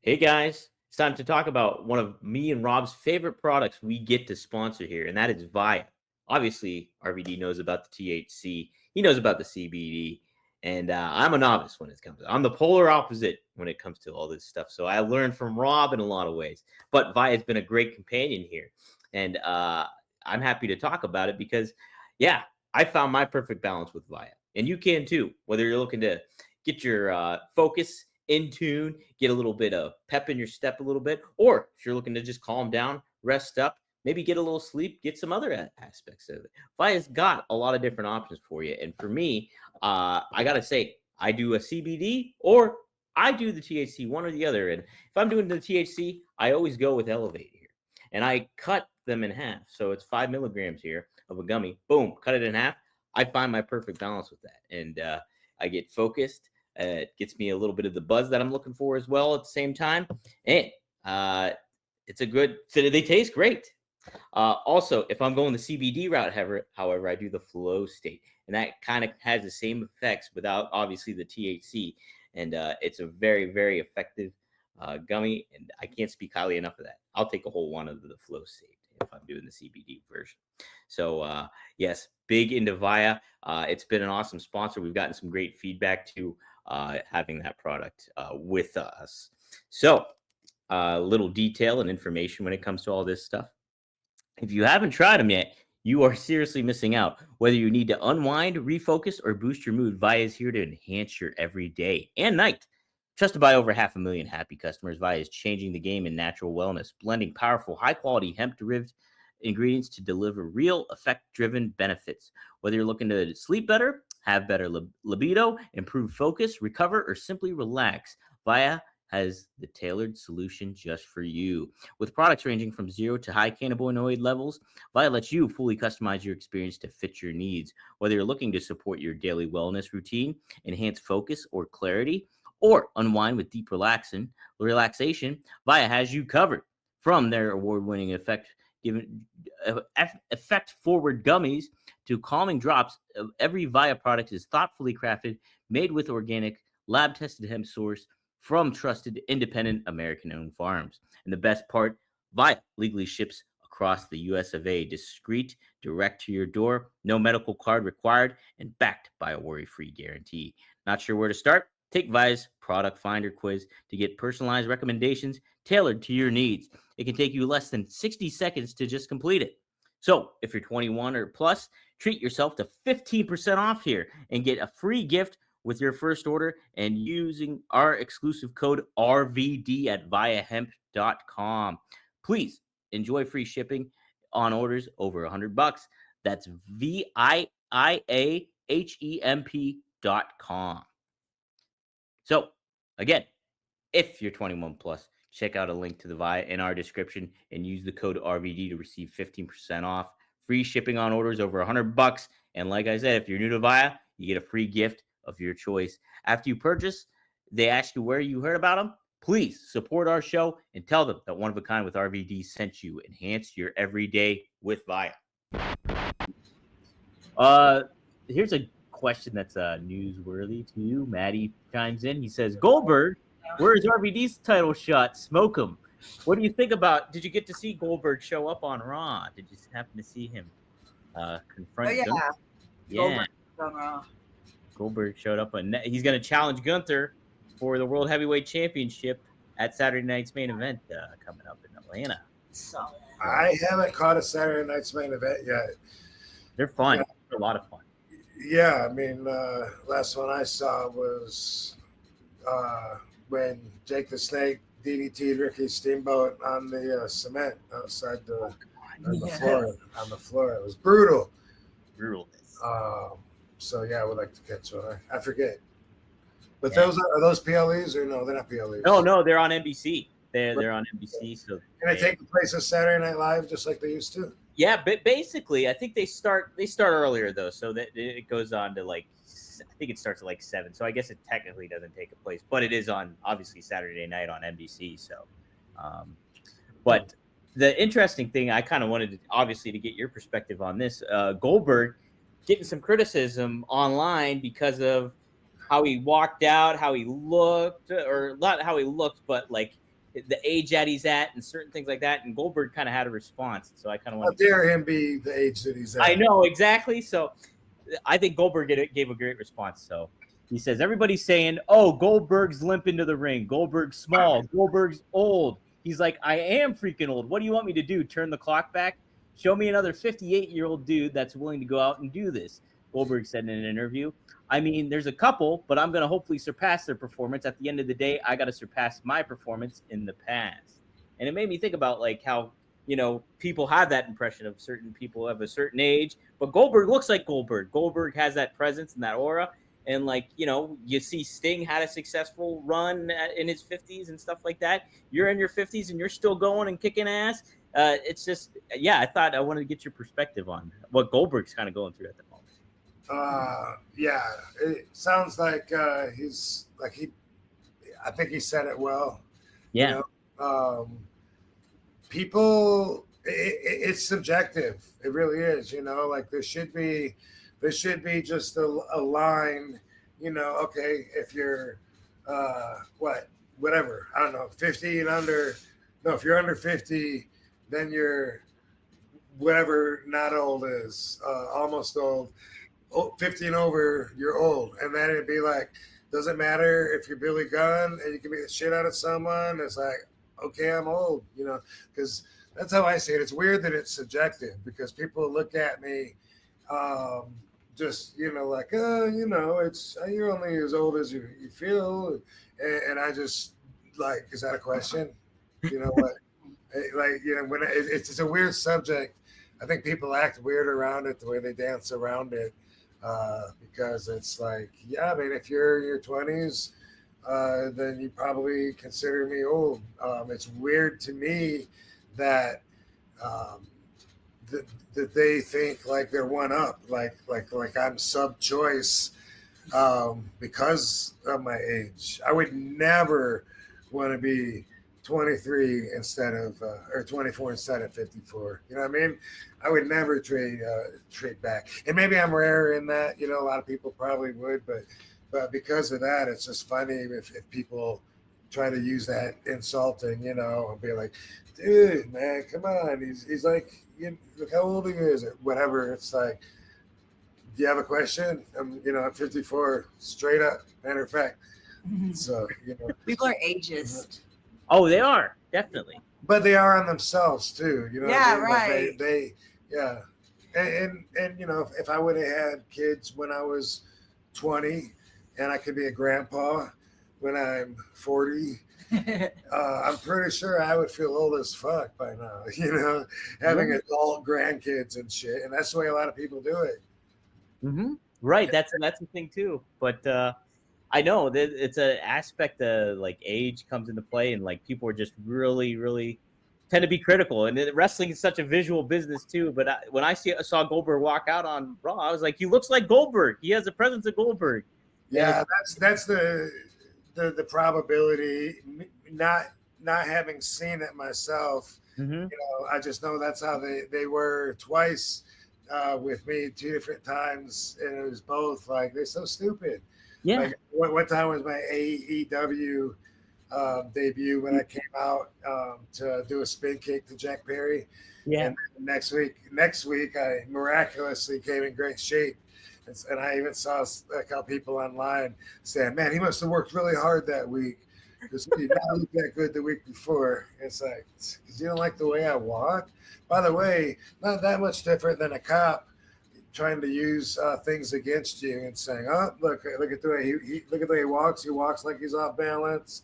Hey guys, it's time to talk about one of me and Rob's favorite products we get to sponsor here, and that is Via. Obviously, RVD knows about the THC. He knows about the CBD. And I'm a novice when it comes to it. I'm the polar opposite when it comes to all this stuff. So I learned from Rob in a lot of ways. But Via has been a great companion here. And I'm happy to talk about it because, yeah, I found my perfect balance with Via. And you can too, whether you're looking to get your focus in tune, get a little bit of pep in your step a little bit, or if you're looking to just calm down, rest up, maybe get a little sleep, get some other aspects of it. Via's got a lot of different options for you. And for me, I got to say, I do a CBD or I do the THC, one or the other. And if I'm doing the THC, I always go with Elevate here. And I cut them in half. So it's 5 milligrams here of a gummy. Boom, cut it in half. I find my perfect balance with that. And I get focused. It gets me a little bit of the buzz that I'm looking for as well at the same time. And it's a good, they taste great. Also, if I'm going the CBD route, however, I do the flow state. And that kind of has the same effects without obviously the THC. And it's a very, very effective gummy. And I can't speak highly enough of that. I'll take a whole one of the flow state if I'm doing the CBD version. So yes, big into Via. It's been an awesome sponsor. We've gotten some great feedback to having that product with us. So little detail and information when it comes to all this stuff. If you haven't tried them yet, you are seriously missing out. Whether you need to unwind, refocus, or boost your mood, Via is here to enhance your every day and night. Trusted by over 500,000 happy customers, Via is changing the game in natural wellness, blending powerful, high-quality hemp-derived ingredients to deliver real, effect-driven benefits. Whether you're looking to sleep better, have better libido, improve focus, recover, or simply relax, Via has the tailored solution just for you. With products ranging from 0 to high cannabinoid levels, Via lets you fully customize your experience to fit your needs. Whether you're looking to support your daily wellness routine, enhance focus or clarity, or unwind with deep relaxation, Via has you covered. From their award-winning effect-forward gummies to calming drops, every Via product is thoughtfully crafted, made with organic, lab-tested hemp source from trusted, independent, American-owned farms. And the best part, Via legally ships across the US of A, discreet, direct to your door, no medical card required, and backed by a worry-free guarantee. Not sure where to start? Take Via's product finder quiz to get personalized recommendations tailored to your needs. It can take you less than 60 seconds to just complete it. So if you're 21 or plus, treat yourself to 15% off here and get a free gift with your first order and using our exclusive code RVD at viahemp.com. Please enjoy free shipping on orders over $100. That's VIAHEMP.com. So again, if you're 21 plus, check out a link to the Via in our description and use the code RVD to receive 15% off. Free shipping on orders over $100. And like I said, if you're new to Via, you get a free gift of your choice. After you purchase, they ask you where you heard about them. Please support our show and tell them that One of a Kind with RVD sent you. Enhance your everyday with Via. Here's a question that's newsworthy to you. Maddie chimes in. He says, Goldberg, where's RVD's title shot? Smoke him. What do you think about? Did you get to see Goldberg show up on Raw? Did you happen to see him confront? Oh yeah, Gunther? Yeah. Goldberg showed up, and he's going to challenge Gunther for the World Heavyweight Championship at Saturday night's main event coming up in Atlanta. So I haven't caught a Saturday night's main event yet. They're fun. Yeah. They're a lot of fun. Yeah, I mean, last one I saw was when Jake the Snake DDT'd Ricky Steamboat on the cement outside on the floor. It was brutal. Brutal. So yeah, I would like to catch one. I forget. But those are those PLEs or no? They're not PLEs. No, they're on NBC. They're on NBC. So can they take the place of Saturday Night Live just like they used to? Yeah, but basically, I think they start earlier though, so that it goes on to like, I think it starts at like 7. So I guess it technically doesn't take a place, but it is on obviously Saturday night on NBC. So, but the interesting thing I kind of wanted to obviously to get your perspective on this, Goldberg getting some criticism online because of how he walked out, how he looked, or not how he looked, but like the age that he's at and certain things like that. And Goldberg kind of had a response. So I kind of want to dare him be the age that he's at. I know, exactly. So I think Goldberg gave a great response. So he says, everybody's saying, oh, Goldberg's limp into the ring. Goldberg's small. Goldberg's old. He's like, I am freaking old. What do you want me to do? Turn the clock back? Show me another 58-year-old dude that's willing to go out and do this. Goldberg said in an interview, I mean, there's a couple, but I'm going to hopefully surpass their performance. At the end of the day, I got to surpass my performance in the past. And it made me think about like how, you know, people have that impression of certain people of a certain age, but Goldberg looks like Goldberg. Goldberg has that presence and that aura. And like, you know, you see Sting had a successful run in his 50s and stuff like that. You're in your 50s and you're still going and kicking ass. It's just, yeah, I thought I wanted to get your perspective on what Goldberg's kind of going through at the moment. Yeah, it sounds like he's like I think he said it well. Yeah. You know, people, it's subjective. It really is. You know, like there should be just a line. You know, okay, if you're whatever, I don't know, 50 and under. No, if you're under 50, then you're whatever not old is, almost old. 50 and over, you're old. And then it'd be like, doesn't matter if you're Billy Gunn and you can beat the shit out of someone. It's like, okay, I'm old, you know, because that's how I see it. It's weird that it's subjective because people look at me just, you know, like, you know, it's you're only as old as you feel. And I just like, is that a question? You know what? Like, you know, when it's a weird subject. I think people act weird around it, the way they dance around it. Because it's like, yeah, I mean, if you're in your 20s, then you probably consider me old. It's weird to me that that they think like they're one up, like I'm sub-choice because of my age. I would never want to be 23 instead of or 24 instead of 54. You know what I mean? I would never trade back. And maybe I'm rare in that. You know, a lot of people probably would, but because of that, it's just funny if people try to use that insulting. You know, and be like, dude, man, come on. He's like, look how old he is, or whatever. It's like, do you have a question? I'm 54, straight up. Matter of fact. So people are ageist. Oh, they are, definitely. But they are on themselves too, you know. Yeah, what I mean? right. They yeah, and you know, if I would have had kids when I was 20, and I could be a grandpa when I'm 40, I'm pretty sure I would feel old as fuck by now. You know, having adult grandkids and shit, and that's the way a lot of people do it. Mm-hmm. Right, that's the thing too. But I know that it's an aspect of like age comes into play, and like people are just really, really tend to be critical. And wrestling is such a visual business too. But when I saw Goldberg walk out on Raw, I was like, he looks like Goldberg. He has the presence of Goldberg. Yeah, that's the probability. Not having seen it myself, you know, I just know that's how they were twice with me 2 different times, and it was both like they're so stupid. Yeah. Like, what time was my AEW debut when I came out to do a spin kick to Jack Perry? Yeah. And next week, I miraculously came in great shape. And I even saw a couple people online saying, man, he must have worked really hard that week because he did not look that good the week before. It's like, because you don't like the way I walk? By the way, not that much different than a cop trying to use things against you and saying, "Oh, look at the way look at the way he walks. He walks like he's off balance.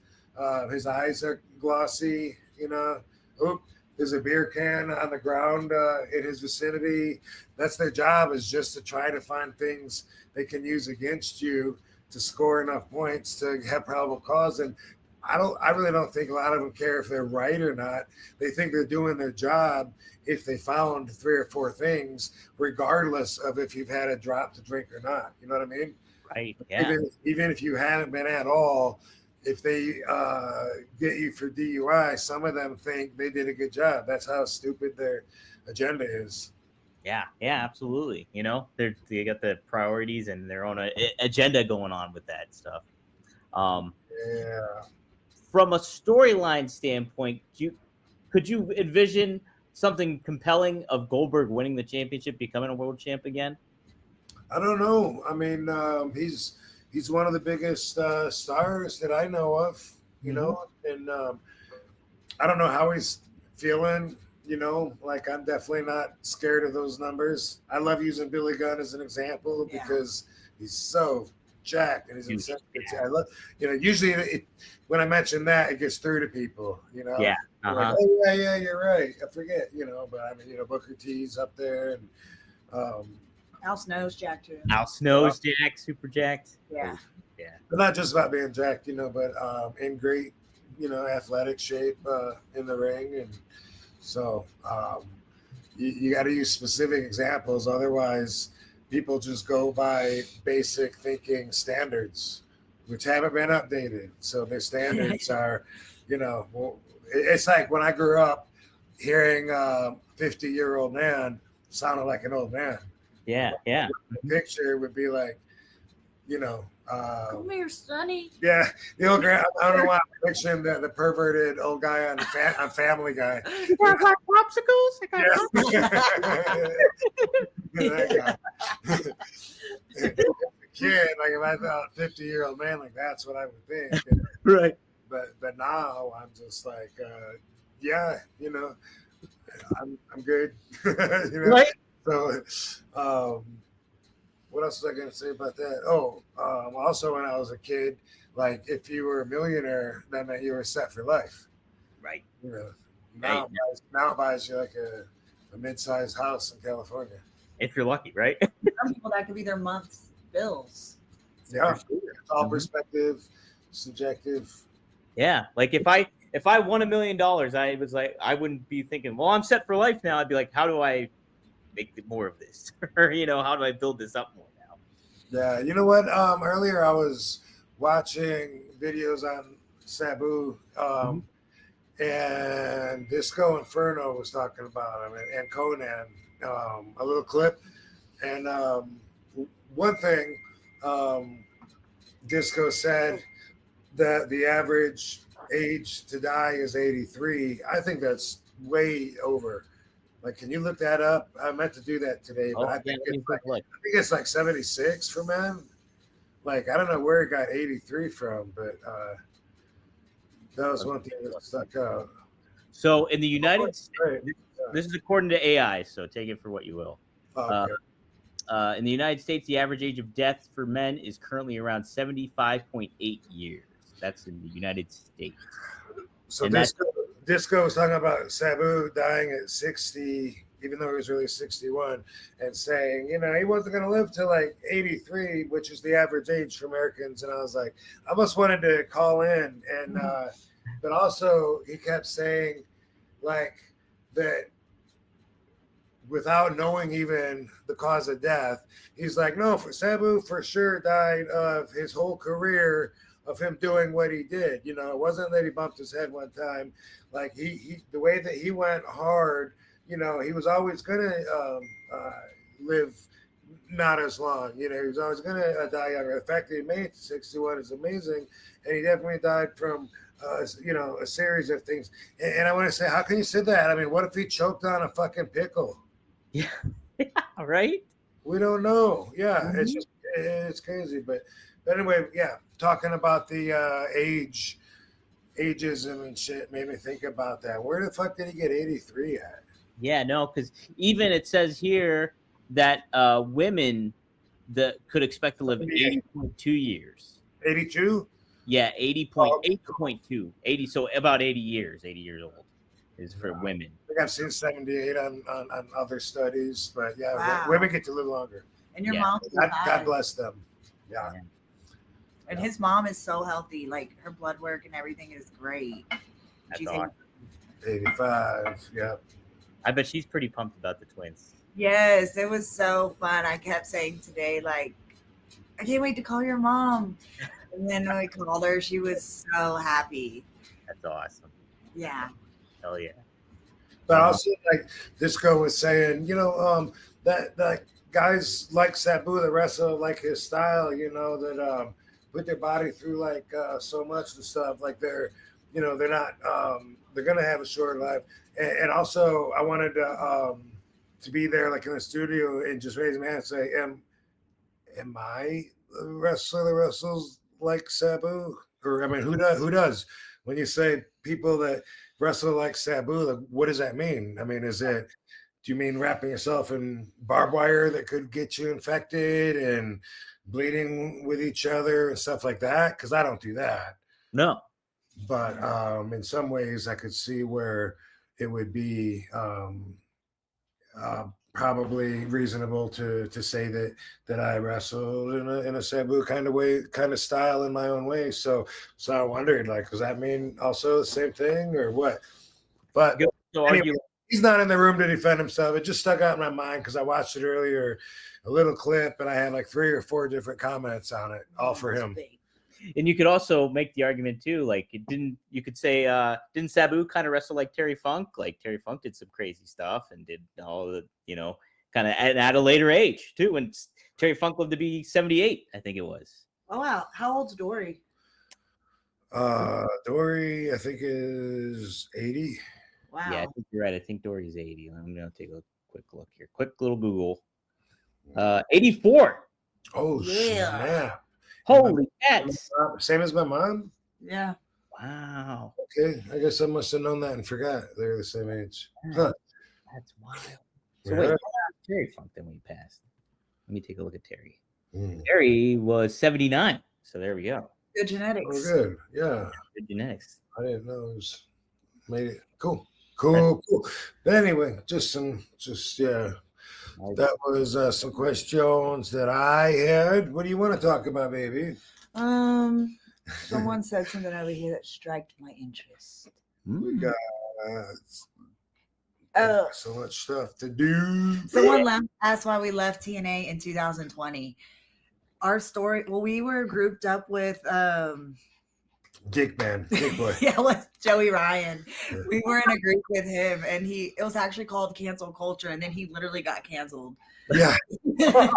His eyes are glossy. You know, oop, there's a beer can on the ground in his vicinity." That's their job, is just to try to find things they can use against you to score enough points to have probable cause. And I really don't think a lot of them care if they're right or not. They think they're doing their job if they found 3 or 4 things, regardless of if you've had a drop to drink or not. You know what I mean? Right. Yeah. Even if you haven't been at all, if they get you for DUI, some of them think they did a good job. That's how stupid their agenda is. Yeah, absolutely. You know, they got the priorities and their own agenda going on with that stuff. Yeah. From a storyline standpoint, could you envision something compelling of Goldberg winning the championship, becoming a world champ again? I don't know. I mean, he's one of the biggest stars that I know of, you know, and I don't know how he's feeling. You know, like, I'm definitely not scared of those numbers. I love using Billy Gunn as an example because he's so jacked and he's I love, you know, usually when I mention that, it gets through to people, you know. Yeah. Like, oh, yeah, you're right. I forget, you know, but I mean, you know, Booker T's up there, and Al Snow's jacked too. Al Snow's jacked, super jacked. Yeah. Yeah. But not just about being jacked, but in great, athletic shape in the ring. And so you got to use specific examples. Otherwise, people just go by basic thinking standards, which haven't been updated. So their standards are, it's like when I grew up hearing 50-year-old man sounded like an old man. Yeah. The picture would be like, Come here, Sonny. yeah, the old guy. I don't know why I'm picturing the perverted old guy on Family Guy. You got hot popsicles? I got That guy. As a kid, like if I thought 50-year-old man, like that's what I would think. right. But now I'm just like, I'm good. Right. So, what else was I going to say about that? Also when I was a kid, like if you were a millionaire, that meant you were set for life. Right. Now it buys you like a mid-sized house in California. If you're lucky, right? Some people that could be their month's bills. Yeah, it's all perspective, subjective. Yeah, like if I won $1 million, I was like, I wouldn't be thinking, well, I'm set for life now. I'd be like, how do I make more of this? Or how do I build this up more now? Yeah, you know what? Earlier I was watching videos on Sabu, and Disco Inferno was talking about him, and Conan, a little clip, and one thing Disco said that the average age to die is 83. I think that's way over. Like, can you look that up? I meant to do that today, but I think it's like 76 for men. Like, I don't know where it got 83 from, but that was one thing that stuck out. So in the United States, this is according to AI, so take it for what you will. Okay. In the United States, the average age of death for men is currently around 75.8 years. That's in the United States. So Disco was talking about Sabu dying at 60, even though he was really 61, and saying, he wasn't going to live till like 83, which is the average age for Americans. And I was like, I almost wanted to call in. And, but also he kept saying like that without knowing even the cause of death, he's like, no, for Sabu for sure died of his whole career of him doing what he did. It wasn't that he bumped his head one time. Like he the way that he went hard, he was always gonna live not as long. He was always gonna die younger. The fact that he made it to 61 is amazing, and he definitely died from a series of things. And I want to say, how can you say that? I mean, what if he choked on a fucking pickle? Yeah, right. We don't know. Yeah, it's crazy, but anyway, yeah. Talking about the ageism and shit made me think about that. Where the fuck did he get 83 at? Yeah, no, because even it says here that women that could expect to live 80.2 years. 82? Yeah, 80.2. 80, so about 80 years. 80 years old is for women. I think I've seen 78 on other studies, but yeah, wow. Women get to live longer. And your mom, God bless them. Yeah. And his mom is so healthy. Like her blood work and everything is great. That's awesome. 85. Yeah. I bet she's pretty pumped about the twins. Yes, it was so fun. I kept saying today, like, I can't wait to call your mom. And then when we called her, she was so happy. That's awesome. Yeah. Hell yeah. But also, like Disco was saying, that guys like Sabu that wrestle like his style, that put their body through like so much and stuff. Like they're not they're gonna have a short life. And also, I wanted to be there like in the studio and just raise my hand and say, am I a wrestler that wrestles like Sabu? Or I mean, who does? When you say people that wrestle like Sabu, like, what does that mean? I mean, do you mean wrapping yourself in barbed wire that could get you infected and bleeding with each other and stuff like that? Because I don't do that. No. But in some ways, I could see where it would be probably reasonable to say that I wrestled in a Sabu kind of way, kind of style in my own way. So I wondered, like, does that mean also the same thing or what? But So anyway, argue. he's not in the room to defend himself. It just stuck out in my mind because I watched it earlier, a little clip, and I had like 3 or 4 different comments on it, all for him. And you could also make the argument too, like it didn't. You could say, didn't Sabu kind of wrestle like Terry Funk? Like Terry Funk did some crazy stuff and did all the, kind of at a later age too. When Terry Funk lived to be 78, I think it was. Oh wow, how old's Dory? Dory, I think is 80. Wow. Yeah, I think you're right. I think Dory's 80. I'm gonna take a quick look here. Quick little Google. 84. Oh Yeah. snap! Holy cats! Same as my mom. Yeah. Wow, Okay, I guess I must have known that and forgot they were the same age. Huh. that's wild. So Yeah. wait, Terry Funk then when he passed. Let me take a look at Terry. Mm. Terry was 79. So there we go. Good Oh, genetics. good. Yeah, Good genetics. I didn't know it was made it cool. But anyway, yeah. That was some questions that I had. What do you want to talk about, baby? Someone said something over here that struck my interest. We got so much stuff to do. Someone asked why we left TNA in 2020. Our story, well, we were grouped up with Dick boy. yeah, with Joey Ryan. Yeah. We were in a group with him, and it was actually called Cancel Culture, and then he literally got canceled. Yeah. So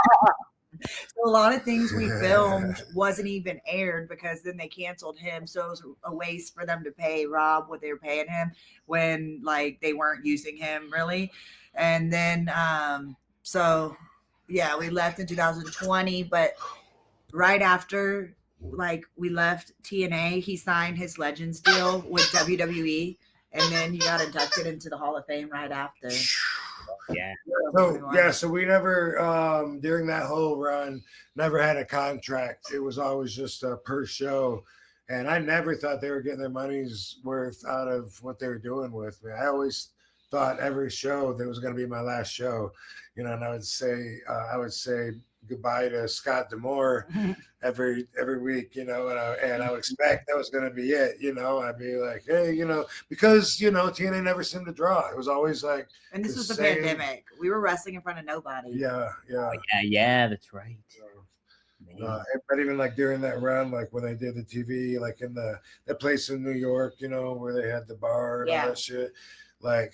a lot of things we filmed wasn't even aired because then they canceled him. So it was a waste for them to pay Rob what they were paying him when like they weren't using him really. And then so yeah, we left in 2020, but right after like we left TNA, he signed his Legends deal with WWE, and then he got inducted into the Hall of Fame right after. Yeah. So we never during that whole run never had a contract. It was always just a per show, and I never thought they were getting their money's worth out of what they were doing with me. I always thought every show that was going to be my last show, and I would say goodbye to Scott D'Amore every week, and I would expect that was going to be it, I'd be like, hey, because TNA never seemed to draw. It was always like, and this was the pandemic. We were wrestling in front of nobody. Yeah. Yeah, that's right. But even like during that run, like when they did the TV, like in that place in New York, where they had the bar and all that shit, like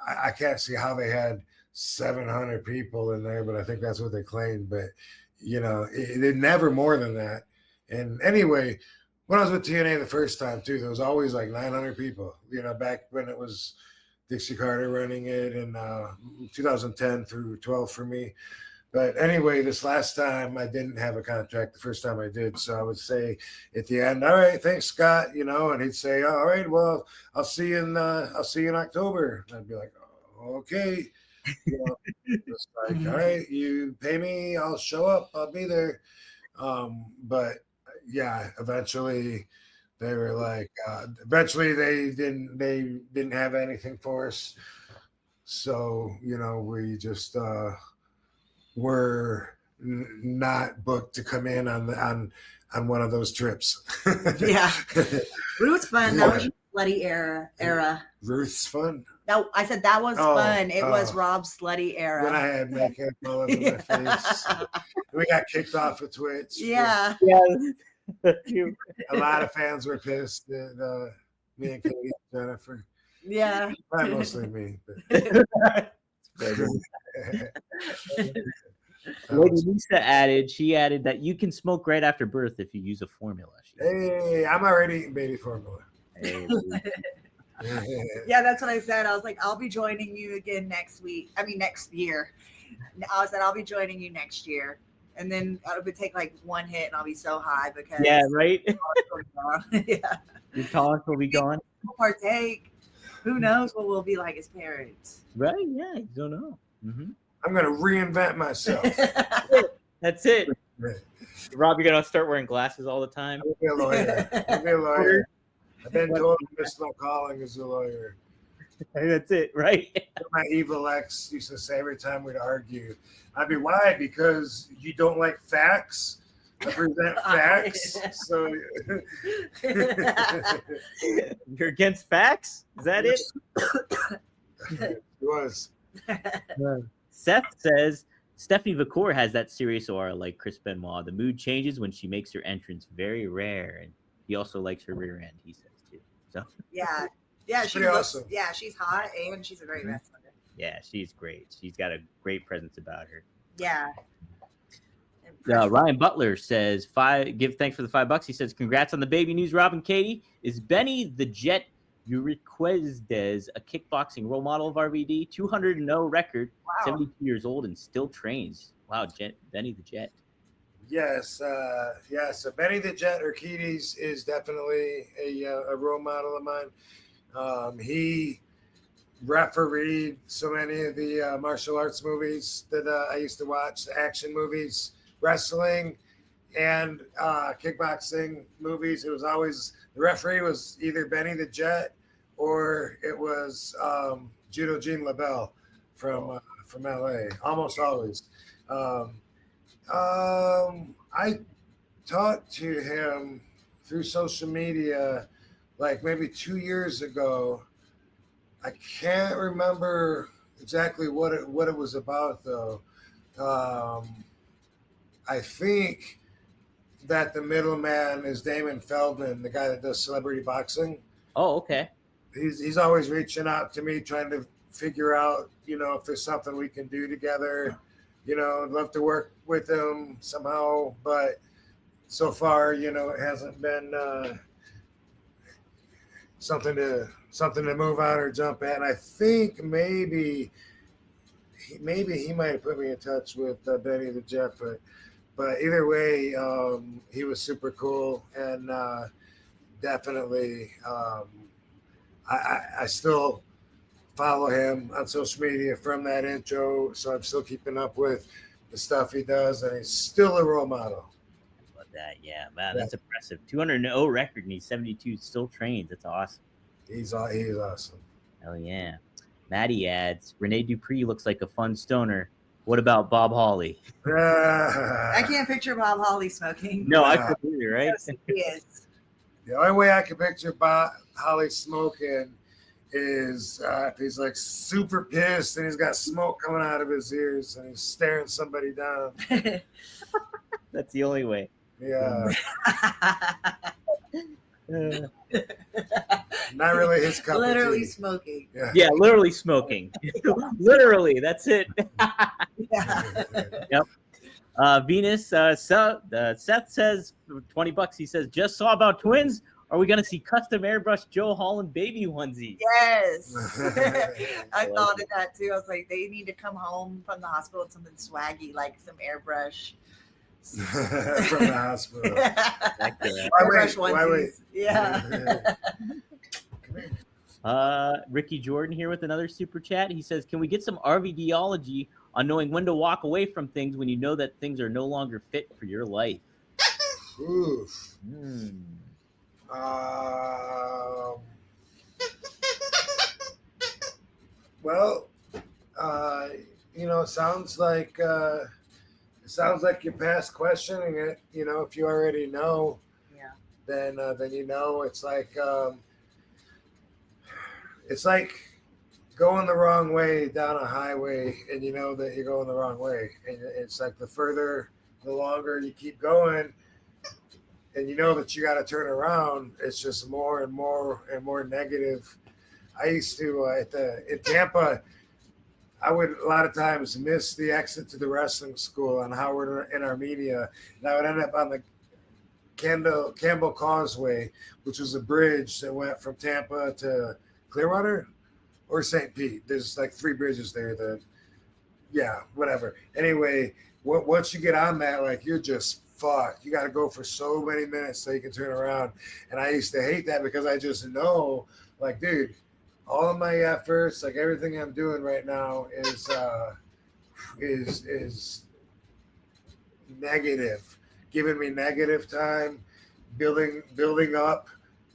I can't see how they had 700 people in there, but I think that's what they claimed. But it never more than that. And anyway, when I was with TNA the first time too, there was always like 900 people. Back when it was Dixie Carter running it in 2010 through 12 for me. But anyway, this last time I didn't have a contract. The first time I did, so I would say at the end, "All right, thanks, Scott," and he'd say, "All right, well, I'll see you in October." And I'd be like, oh, "Okay." Just like, all right, you pay me, I'll show up, I'll be there. But yeah, eventually they were like, they didn't have anything for us. So, we just were not booked to come in on one of those trips. Yeah. But it was fun. That was your slutty era. Ruth's fun. No, I said that was fun. It was Rob's slutty era. When I had makeup all over my face. We got kicked off of Twitch. Yeah. A lot of fans were pissed at me and Katie and Jennifer. Yeah. Not mostly me. But. Lady Lisa added that you can smoke right after birth if you use a formula. Hey, I'm already eating baby formula. Hey, yeah, that's what I said. I was like, I'll be joining you again next year. I said, I'll be joining you next year. And then it would take like one hit and I'll be so high because. Yeah, right? Yeah. Your tolerance will be gone. Partake. Who knows what we'll be like as parents? Right? Yeah, you don't know. Mm-hmm. I'm going to reinvent myself. That's it. Right. Rob, you're going to start wearing glasses all the time? I'll be a lawyer. I've been told to miss my calling as a lawyer. That's it, right? My evil ex used to say every time we'd argue, I'd be, why? Because you don't like facts? I present facts. So You're against facts? Is that it? it was. Seth says Stephanie Vicor has that serious aura like Chris Benoit. The mood changes when she makes her entrance very rare, and he also likes her rear end. He says too. So Yeah, she Pretty looks. awesome. Yeah, she's hot and she's a great wrestler. yeah, she's great. She's got a great presence about her. Yeah. Ryan Butler says give thanks for the $5. He says, congrats on the baby news, Rob and Katie. Is Benny the Jet Uriquez a kickboxing role model of RVD? 200-0 record, Wow. 72 years old, and still trains. Wow, Benny the Jet. Yes, so Benny the Jet Urquides is definitely a role model of mine. He refereed so many of the martial arts movies that I used to watch, the action movies, wrestling, and kickboxing movies. It was always, the referee was either Benny the Jet or it was Judo Gene LaBelle from LA, almost always. I talked to him through social media like maybe 2 years ago. I can't remember exactly what it was about though. I think that the middleman is Damon Feldman, the guy that does celebrity boxing. Oh, okay. He's always reaching out to me, trying to figure out, if there's something we can do together. I'd love to work with him somehow, but so far, it hasn't been something to move on or jump at. And I think maybe he might have put me in touch with Benny the Jet, but either way, he was super cool, and definitely I still follow him on social media from that intro, so I'm still keeping up with the stuff he does, and he's still a role model. Love that. Yeah, man, that's impressive. 200-0 record, and he's 72, still trains. That's awesome. He's awesome. Hell yeah. Maddie adds, Rene Dupree looks like a fun stoner. What about Bob Hawley? I can't picture Bob Hawley smoking. No, I couldn't either, right? Yes, he is. The only way I can picture Bob Hawley smoking is if he's like super pissed and he's got smoke coming out of his ears and he's staring somebody down. That's the only way. Yeah. Not really his cup Literally of tea. smoking. Yeah, literally smoking. Literally, that's it. Yeah. Yep. Venus, Seth says for $20, he says, just saw about twins. Are we going to see custom airbrush Joe Holland baby onesie? Yes. I thought of that too. I was like, they need to come home from the hospital with something swaggy, like some airbrush. From the hospital. Airbrush onesies. Yeah. Ricky Jordan here with another super chat. He says, can we get some RVDology on knowing when to walk away from things when you know that things are no longer fit for your life? Oof. Well, it sounds like you're past questioning it. If you already know, then it's like going the wrong way down a highway, and you know that you're going the wrong way, and it's like the longer you keep going, and you know that you got to turn around, it's just more and more and more negative. I used to in Tampa, I would a lot of times miss the exit to the wrestling school on Howard in Armenia, and I would end up on the Campbell Causeway, which was a bridge that went from Tampa to Clearwater or St. Pete. There's like 3 bridges there. Whatever. Anyway, once you get on that, like, you're just fucked. You got to go for so many minutes so you can turn around. And I used to hate that because I just know, like, dude, all of my efforts, like everything I'm doing right now is negative, giving me negative time, building up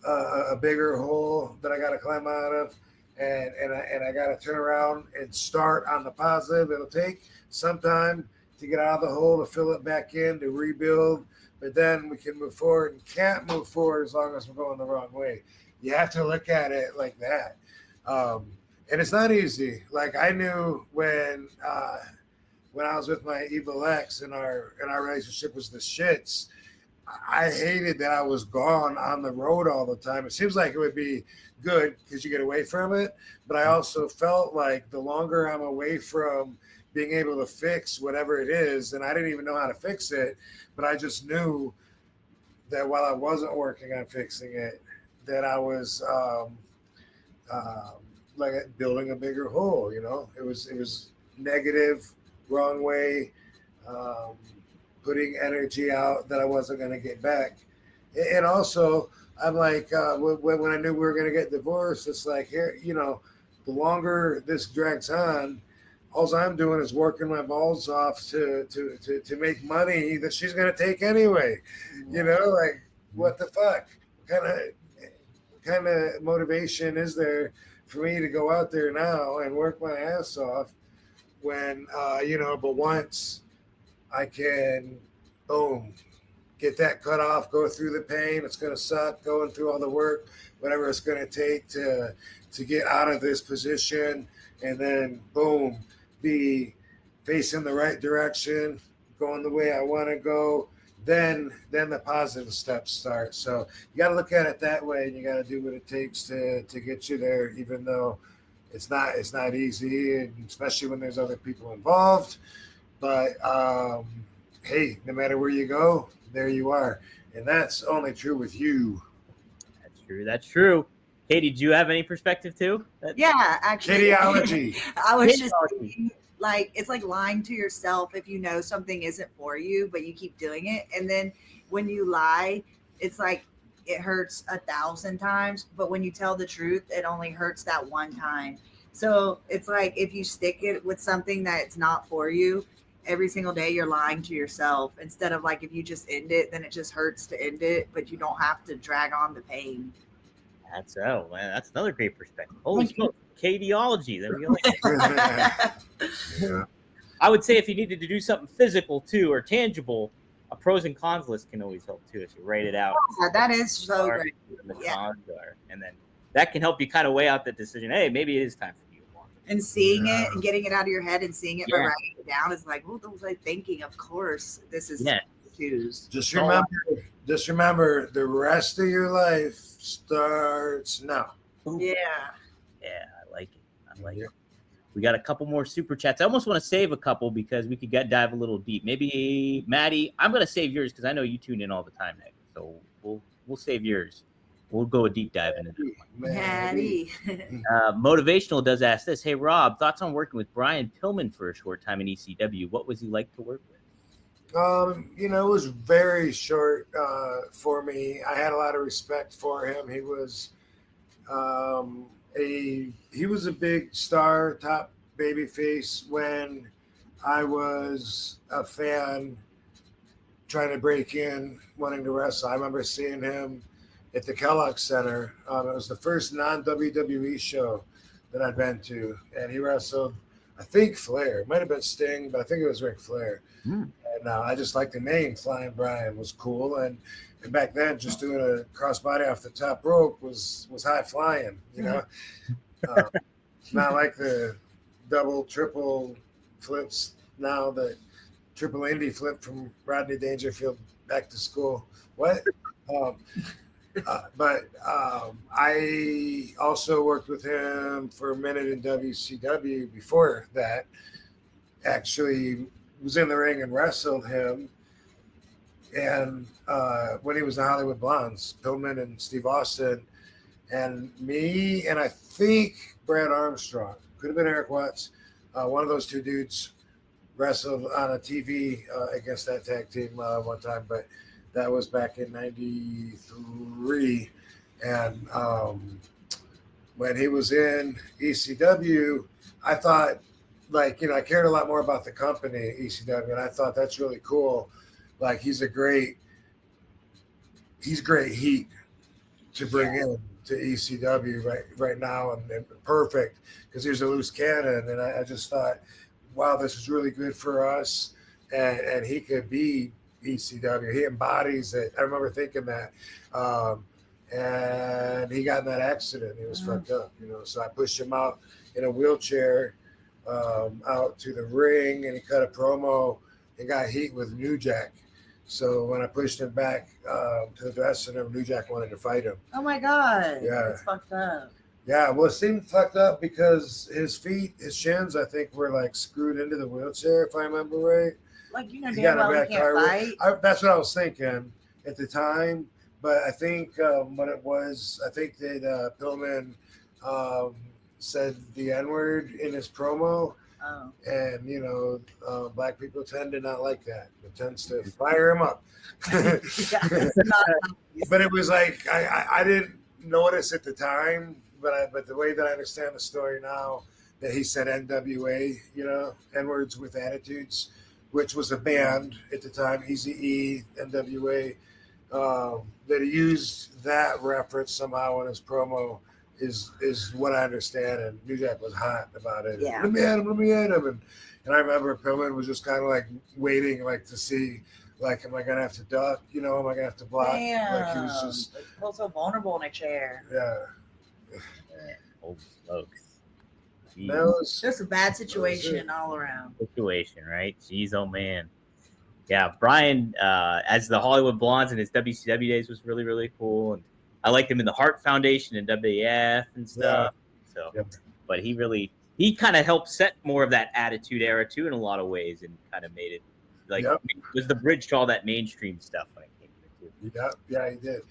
a bigger hole that I got to climb out of. and I got to turn around and start on the positive. It'll take some time to get out of the hole, to fill it back in, to rebuild, but then we can move forward, and can't move forward as long as we're going the wrong way. You have to look at it like that. And it's not easy. Like I knew when I was with my evil ex and our relationship was the shits, I hated that I was gone on the road all the time. It seems like it would be good because you get away from it, but I also felt like the longer I'm away from being able to fix whatever it is, and I didn't even know how to fix it, but I just knew that while I wasn't working on fixing it, that I was like building a bigger hole. You know, it was negative, wrong way. Putting energy out that I wasn't going to get back. And also, I'm like, when I knew we were going to get divorced, it's like, here, you know, the longer this drags on, all I'm doing is working my balls off to make money that she's going to take anyway. You know, like, what the fuck? What kind of motivation is there for me to go out there now and work my ass off when, you know, but once I can, boom, get that cut off, go through the pain. It's going to suck going through all the work, whatever it's going to take to get out of this position, and then boom, be facing the right direction, going the way I want to go. Then the positive steps start. So you got to look at it that way, and you got to do what it takes to get you there, even though it's not easy, and especially when there's other people involved. But hey, no matter where you go, there you are. And that's only true with you. That's true. Katie, do you have any perspective too? Yeah, actually. Kittyology. I was just thinking, like, it's like lying to yourself if you know something isn't for you, but you keep doing it. And then when you lie, it's like it hurts 1,000 times. But when you tell the truth, it only hurts that one time. So it's like if you stick it with something that's not for you, every single day you're lying to yourself, instead of like if you just end it, then it just hurts to end it, but you don't have to drag on the pain. That's another great perspective. Holy smoke, Katieology. There we go. Yeah. I would say if you needed to do something physical too or tangible, a pros and cons list can always help too. If you write it out, Yeah, that is so great. The cons are, and then that can help you kind of weigh out the decision. Hey, maybe it is time for you. And seeing it and getting it out of your head and seeing it, but writing it down is like, what was I thinking? Of course, this is choose. Just remember, the rest of your life starts now. Yeah. Yeah, I like it. We got a couple more super chats. I almost want to save a couple because we could dive a little deep. Maybe Maddie, I'm going to save yours because I know you tune in all the time, Nick. So we'll save yours. We'll go a deep dive into this one. Maddie. Motivational does ask this. Hey, Rob, thoughts on working with Brian Pillman for a short time in ECW? What was he like to work with? You know, it was very short for me. I had a lot of respect for him. He was a big star, top babyface when I was a fan trying to break in, wanting to wrestle. I remember seeing him at the Kellogg Center. It was the first non-WWE show that I'd been to, and he wrestled, I think, Flair. It might have been Sting, but I think it was Ric Flair. And I just liked the name. Flying Brian was cool, and back then, just doing a crossbody off the top rope was high flying. You know, not like the double, triple flips now. The triple Indy flip from Rodney Dangerfield back to school. What? But I also worked with him for a minute in WCW before that. Actually was in the ring and wrestled him. And when he was in Hollywood Blondes, Pillman and Steve Austin, and me, and I think Brad Armstrong, could have been Eric Watts. One of those two dudes wrestled on a TV against that tag team one time, but that was back in '93. And when he was in ECW, I thought, like, you know, I cared a lot more about the company, ECW, and I thought that's really cool. Like, he's great heat to bring in ECW right now, and perfect because here's a loose cannon, and I just thought, wow, this is really good for us, and he could be ECW. He embodies it. I remember thinking that, and he got in that accident. He was fucked up, So I pushed him out in a wheelchair out to the ring, and he cut a promo and got heat with New Jack. So when I pushed him back to the dressing room, New Jack wanted to fight him. Oh my God. Yeah. That's fucked up. Yeah, well, it seemed fucked up because his shins, I think, were like screwed into the wheelchair, if I remember right. Like, He damn got a well bad he can't fight. That's what I was thinking at the time. But I think what it was, I think that Pillman said the N-word in his promo. Oh. And, black people tend to not like that. It tends to fire him up. But it was like, I didn't notice at the time, but the way that I understand the story now, that he said NWA, N-words with attitudes, which was a band at the time, Eazy-E, NWA, that he used that reference somehow in his promo is what I understand. And New Jack was hot about it. Yeah. Let me at him. And I remember Pillman was just kind of like waiting, like to see, like, am I going to have to duck? Am I going to have to block? Damn. Like he was just. Like, feel so vulnerable in a chair. Yeah. Old folks. Jeez. That was Just a bad situation all around. Situation, right? Jeez, oh man. Yeah, Brian, as the Hollywood Blondes in his WCW days was really, really cool. And I liked him in the Hart Foundation and WAF and stuff. So, but he kind of helped set more of that attitude era too in a lot of ways, and kind of made it like was the bridge to all that mainstream stuff when it came to it. Yeah, he did.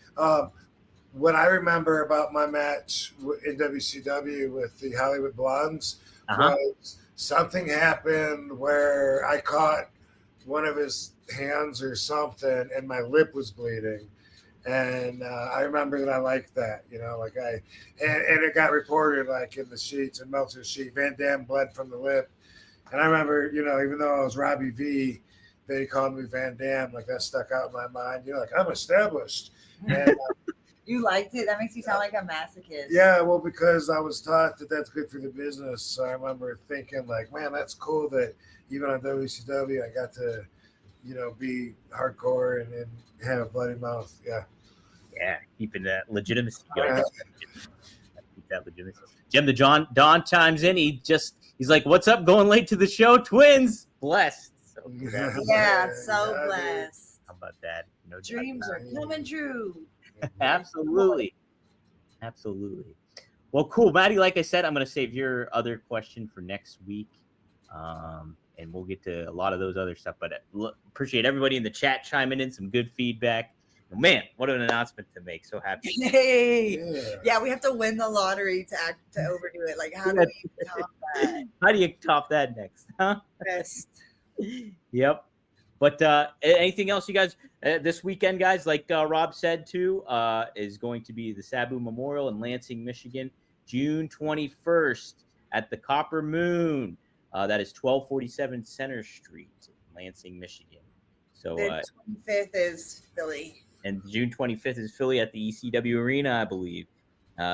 What I remember about my match in WCW with the Hollywood Blondes was something happened where I caught one of his hands or something, and my lip was bleeding. And I remember that I liked that, and it got reported like in the sheets and Meltzer's sheet, Van Dam bled from the lip. And I remember, even though I was Robbie V, they called me Van Dam, like that stuck out in my mind. Like I'm established. And You liked it? That makes you sound like a masochist. yeah, well, because I was taught that that's good for the business. So I remember thinking like, man, that's cool that even on WCW, I got to, be hardcore and have a bloody mouth. Yeah. Yeah, keeping that legitimacy going. Keep that legitimacy. Jim the Don chimes in. He's like, "What's up? Going late to the show, twins? Blessed." So Yeah, so blessed. how about that? No Dreams are coming true. Absolutely. Well, cool, Maddie. Like I said, I'm going to save your other question for next week, and we'll get to a lot of those other stuff. But appreciate everybody in the chat chiming in, some good feedback. Man, what an announcement to make! So happy. Hey, yeah, we have to win the lottery to overdo it. Like, how do we top that? How do you top that next? Huh? Best. Yep. But anything else, you guys? This weekend, guys, like Rob said too, is going to be the Sabu Memorial in Lansing, Michigan, June 21st at the Copper Moon. That is 1247 Center Street, Lansing, Michigan. So The 25th is Philly. And June 25th is Philly at the ECW Arena, I believe.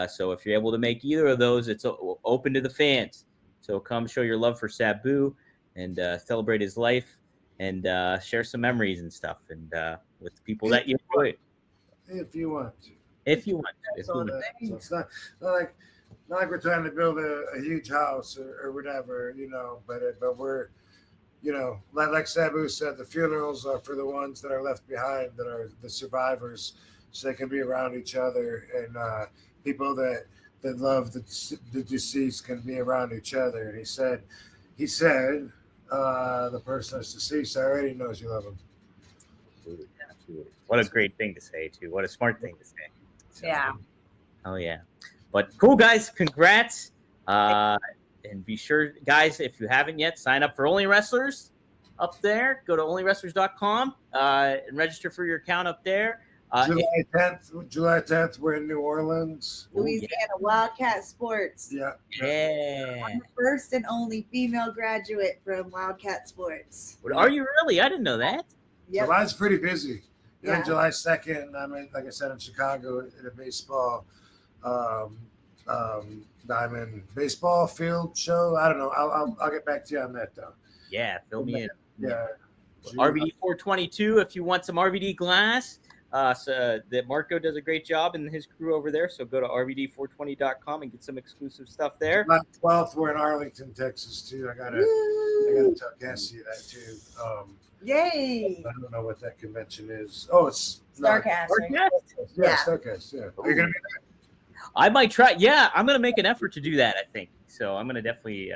So if you're able to make either of those, it's open to the fans. So come show your love for Sabu and celebrate his life and share some memories and stuff and with people that you enjoy. If you want to. If you want to. So it's not like we're trying to build a huge house or whatever, but we're, like Sabu said, the funerals are for the ones that are left behind, that are the survivors, so they can be around each other, and people that love the deceased can be around each other. And he said, the person that's deceased already knows you love him. Absolutely. What a great thing to say, too. What a smart thing to say. So, Yeah. Oh, yeah. But cool, guys. Congrats. And be sure, guys, if you haven't yet, sign up for Only Wrestlers up there. Go to onlywrestlers.com and register for your account up there. July 10th, we're in New Orleans. Louisiana Wildcat Sports. Yeah. Yeah. I'm the first and only female graduate from Wildcat Sports. Are you really? I didn't know that. Yep. July's pretty busy. Yeah. And July 2nd, I'm in, like I said, in Chicago at a baseball Diamond Baseball Field show. I don't know. I'll get back to you on that though. Yeah, fill me in. Yeah. RVD 422 if you want some RVD glass. So that Marco does a great job and his crew over there. So go to RVD420.com and get some exclusive stuff there. July 12th, we're in Arlington, Texas too. I gotta tell Cassie that too. Yay! I don't know what that convention is. Oh, it's Starcast. Yeah, Yeah. Starcast. Yeah. Are you gonna be I might try. Yeah, I'm gonna make an effort to do that. I think so. I'm gonna definitely.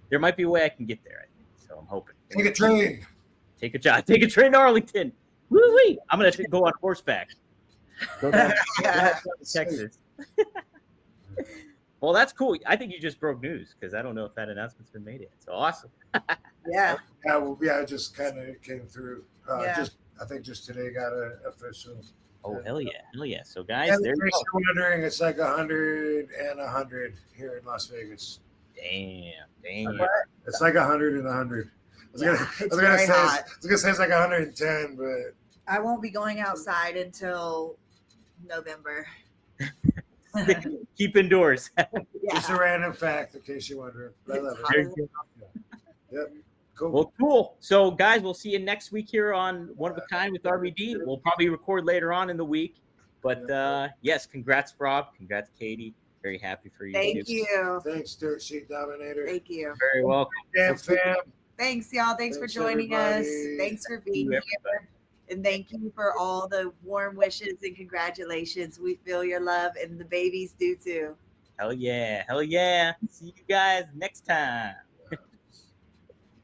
There might be a way I can get there. I think so. I'm hoping. Take a train. Take a job. Take a train to Arlington. Woo-wee. I'm gonna go on horseback. Go down to Texas. Well, that's cool. I think you just broke news because I don't know if that announcement's been made yet. So awesome. Yeah. Yeah, it just kind of came through. Yeah. I think just today got an official. Oh hell yeah! So guys, And there in you case go. you're wondering, it's like 100 and 100 here in Las Vegas. Damn. It's like 100 and 100. I was gonna say it's like 110, but I won't be going outside until November. Keep indoors. just a random fact in case you're wondering. I love it. Yep. Cool. Well, cool. So, guys, we'll see you next week here on One of a Kind with RVD. We'll probably record later on in the week. But, yes, congrats, Rob. Congrats, Katie. Very happy for you. Thank you. Thanks, Dirt Sheet Dominator. Thank you. Very welcome. Damn fam. Thanks, y'all. Thanks for Thanks, joining everybody. us. Thanks for being Thank you, here. And thank you for all the warm wishes and congratulations. We feel your love, and the babies do too. Hell yeah. See you guys next time.